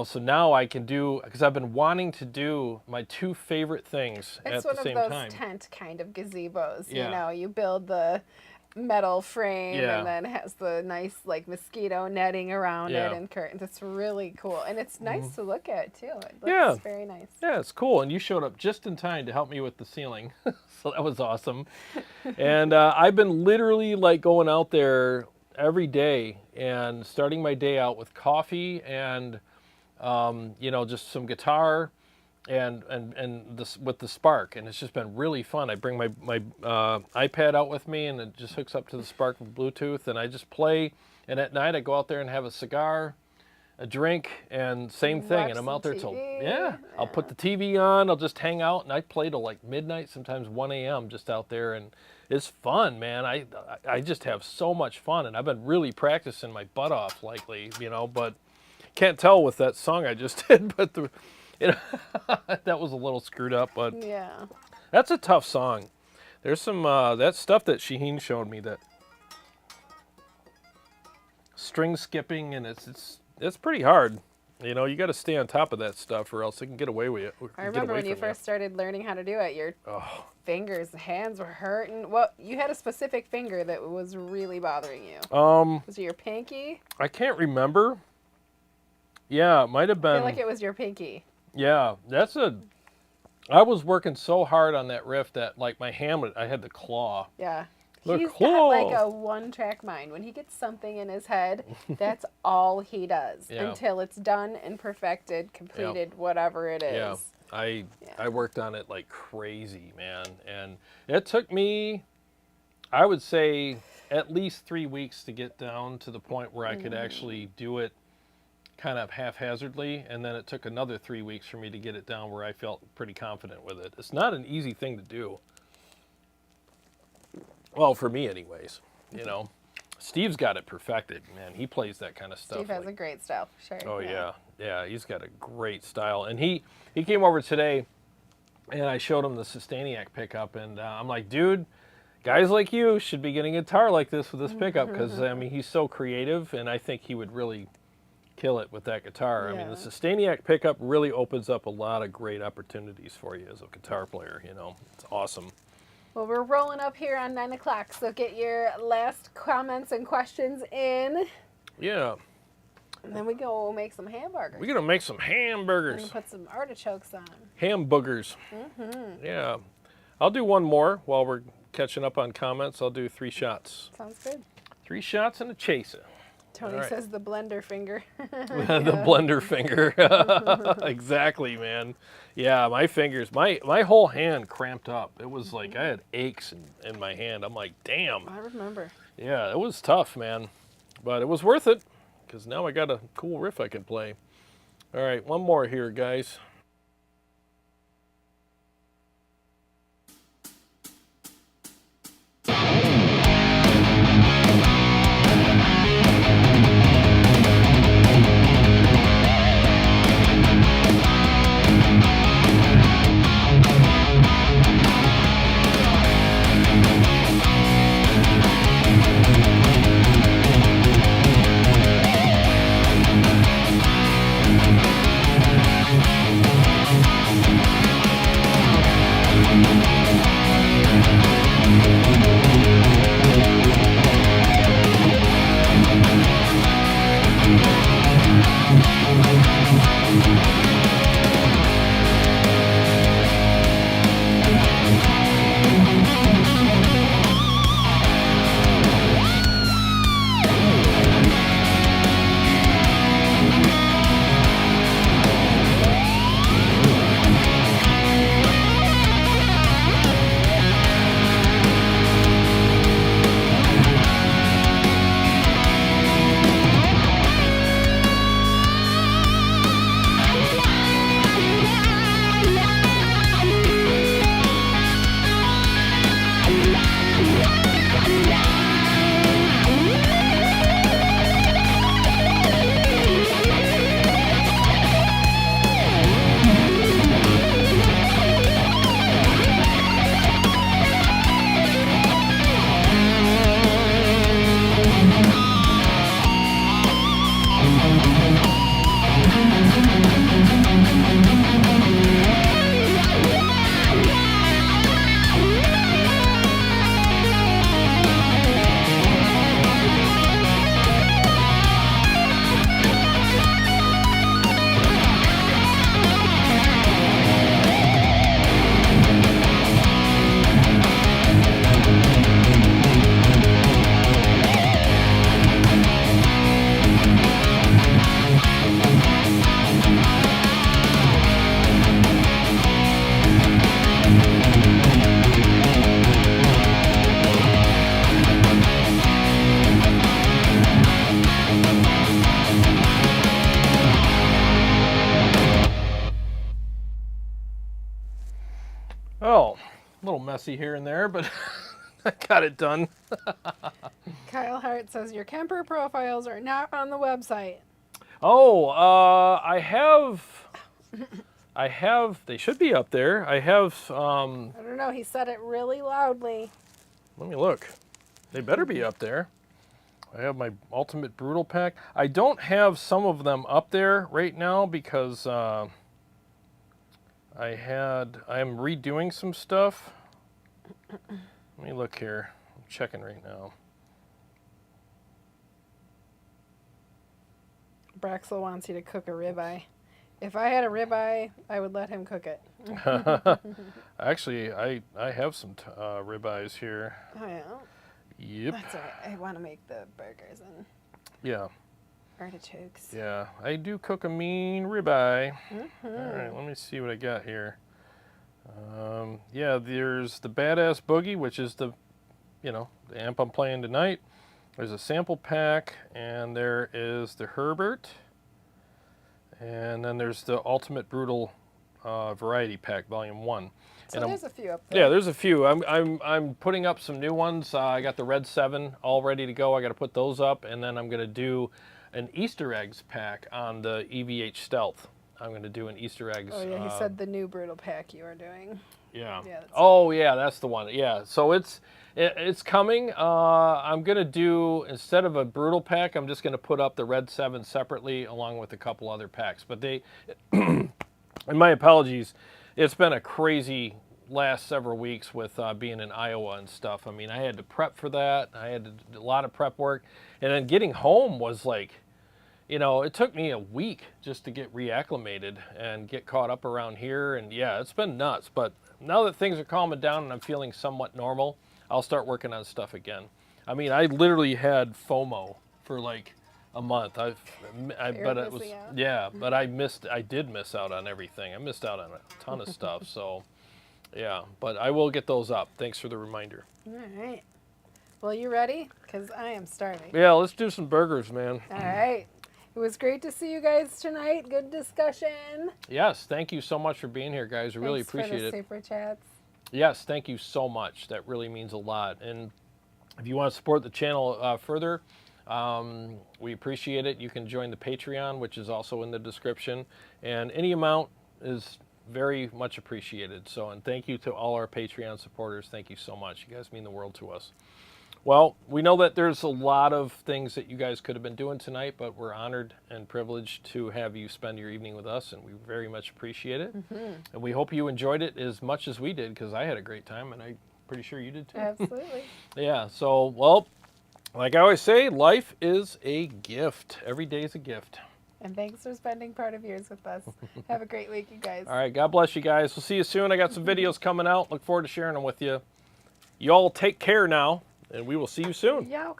so now I can do, because I've been wanting to do my two favorite things It's at the same one of those time. tent kind of gazebos. Yeah. You build the metal frame Yeah. and then it has the nice like mosquito netting around Yeah. it and curtains. It's really cool. And it's nice to look at too. It looks Yeah. very nice. Yeah, it's cool. And you showed up just in time to help me with the ceiling. So that was awesome. And I've been literally like going out there every day and starting my day out with coffee and, just some guitar and this with the Spark. And it's just been really fun. I bring my iPad out with me, and it just hooks up to the Spark with Bluetooth, and I just play. And at night I go out there and have a cigar, a drink, and same thing. Watch And I'm some out there till, TV. I'll put the TV on, I'll just hang out, and I play till like midnight, sometimes 1 a.m. just out there, and it's fun, man. I just have so much fun, and I've been really practicing my butt off lately, but can't tell with that song I just did, but that was a little screwed up, but Yeah. that's a tough song. There's some, that stuff that Shaheen showed me, that string skipping, and it's pretty hard. You got to stay on top of that stuff, or else it can get away with it. I remember when you first started learning how to do it, your fingers, hands were hurting. Well, you had a specific finger that was really bothering you. Was it your pinky? I can't remember. Yeah, it might have I been. feel like it was your pinky. Yeah, I was working so hard on that riff that like my hand, I had the claw. Yeah. The He's claw. got like a one-track mind. When he gets something in his head, that's all he does Yeah. until it's done and perfected, completed, whatever it is. Yeah, I worked on it like crazy, man, and it took me, I would say, at least 3 weeks to get down to the point where I could actually do it kind of haphazardly, and then it took another 3 weeks for me to get it down where I felt pretty confident with it. It's not an easy thing to do. Well, for me anyways, Steve's got it perfected, man. He plays that kind of stuff. Steve has a great style, for sure. Oh yeah, he's got a great style. And he came over today, and I showed him the Sustainiac pickup, and I'm like, dude, guys like you should be getting a guitar like this with this pickup, because I mean, he's so creative, and I think he would really kill it with that guitar. I mean, the Yeah. Sustainiac pickup really opens up a lot of great opportunities for you as a guitar player. It's awesome. Well, we're rolling up here on 9 o'clock, so get your last comments and questions in, Yeah, and then we go make some hamburgers. we're gonna make some And hamburgers, put some artichokes on. ham boogers. Yeah, I'll do one more while we're catching up on comments. I'll do 3 shots. Sounds good. 3 shots and a chaser. Tony All right. says the blender finger. The blender finger. Exactly, man. Yeah, my fingers, my whole hand cramped up. It was like I had aches in my hand. I'm like, damn. I remember. Yeah, it was tough, man. But it was worth it, because now I got a cool riff I can play. All right, one more here, guys. messy here and there, but I got it done. Kyle Hart says your Kemper profiles are not on the website. Oh, I have, they should be up there. I have, I don't know. He said it really loudly. let me look. They better be up there. I have my Ultimate Brutal pack. I don't have some of them up there right now because I'm redoing some stuff. Let me look here. I'm checking right now. Braxel wants you to cook a ribeye. If I had a ribeye, I would let him cook it. Actually, I have some ribeyes here. Oh, yeah? Yep. That's all right. I want to make the burgers and Yeah. artichokes. Yeah. I do cook a mean ribeye. Mm-hmm. All right. Let me see what I got here. Yeah, there's the Badass Boogie, which is the amp I'm playing tonight. There's a sample pack, and there is the Herbert. And then there's the Ultimate Brutal Variety Pack, Volume 1. So and there's a few up there. Yeah, there's a few. I'm putting up some new ones. I got the Red 7 all ready to go. I got to put those up, and then I'm going to do an Easter eggs pack on the EVH Stealth. I'm going to do an Easter eggs. Oh, yeah, he said the new Brutal pack you are doing. Yeah. Yeah, that's Oh, yeah, that's the one. Yeah, so it's coming. I'm going to do, instead of a Brutal pack, I'm just going to put up the Red 7 separately along with a couple other packs. But they, and my apologies, it's been a crazy last several weeks with being in Iowa and stuff. I mean, I had to prep for that. I had to do a lot of prep work. And then getting home was like, it took me a week just to get reacclimated and get caught up around here. And yeah, it's been nuts. But now that things are calming down and I'm feeling somewhat normal, I'll start working on stuff again. I mean, I literally had FOMO for like a month. But it was, yeah, but I did miss out on everything. I missed out on a ton of stuff. So yeah, but I will get those up. Thanks for the reminder. All right. Well, you ready? Because I am starving. Yeah, let's do some burgers, man. All right. It was great to see you guys tonight. Good discussion. Yes, thank you so much for being here, guys. I really appreciate it. Super chats. Yes, thank you so much. That really means a lot. And if you want to support the channel further, we appreciate it. You can join the Patreon, which is also in the description. And any amount is very much appreciated. So, and thank you to all our Patreon supporters. Thank you so much. You guys mean the world to us. Well, we know that there's a lot of things that you guys could have been doing tonight, but we're honored and privileged to have you spend your evening with us, and we very much appreciate it. Mm-hmm. And we hope you enjoyed it as much as we did, because I had a great time, and I'm pretty sure you did too. Absolutely. Yeah, so, well, like I always say, life is a gift. Every day is a gift. And thanks for spending part of yours with us. Have a great week, you guys. All right, God bless you guys. We'll see you soon. I got some videos coming out. Look forward to sharing them with you. You all take care now. And we will see you soon. Yeah, okay.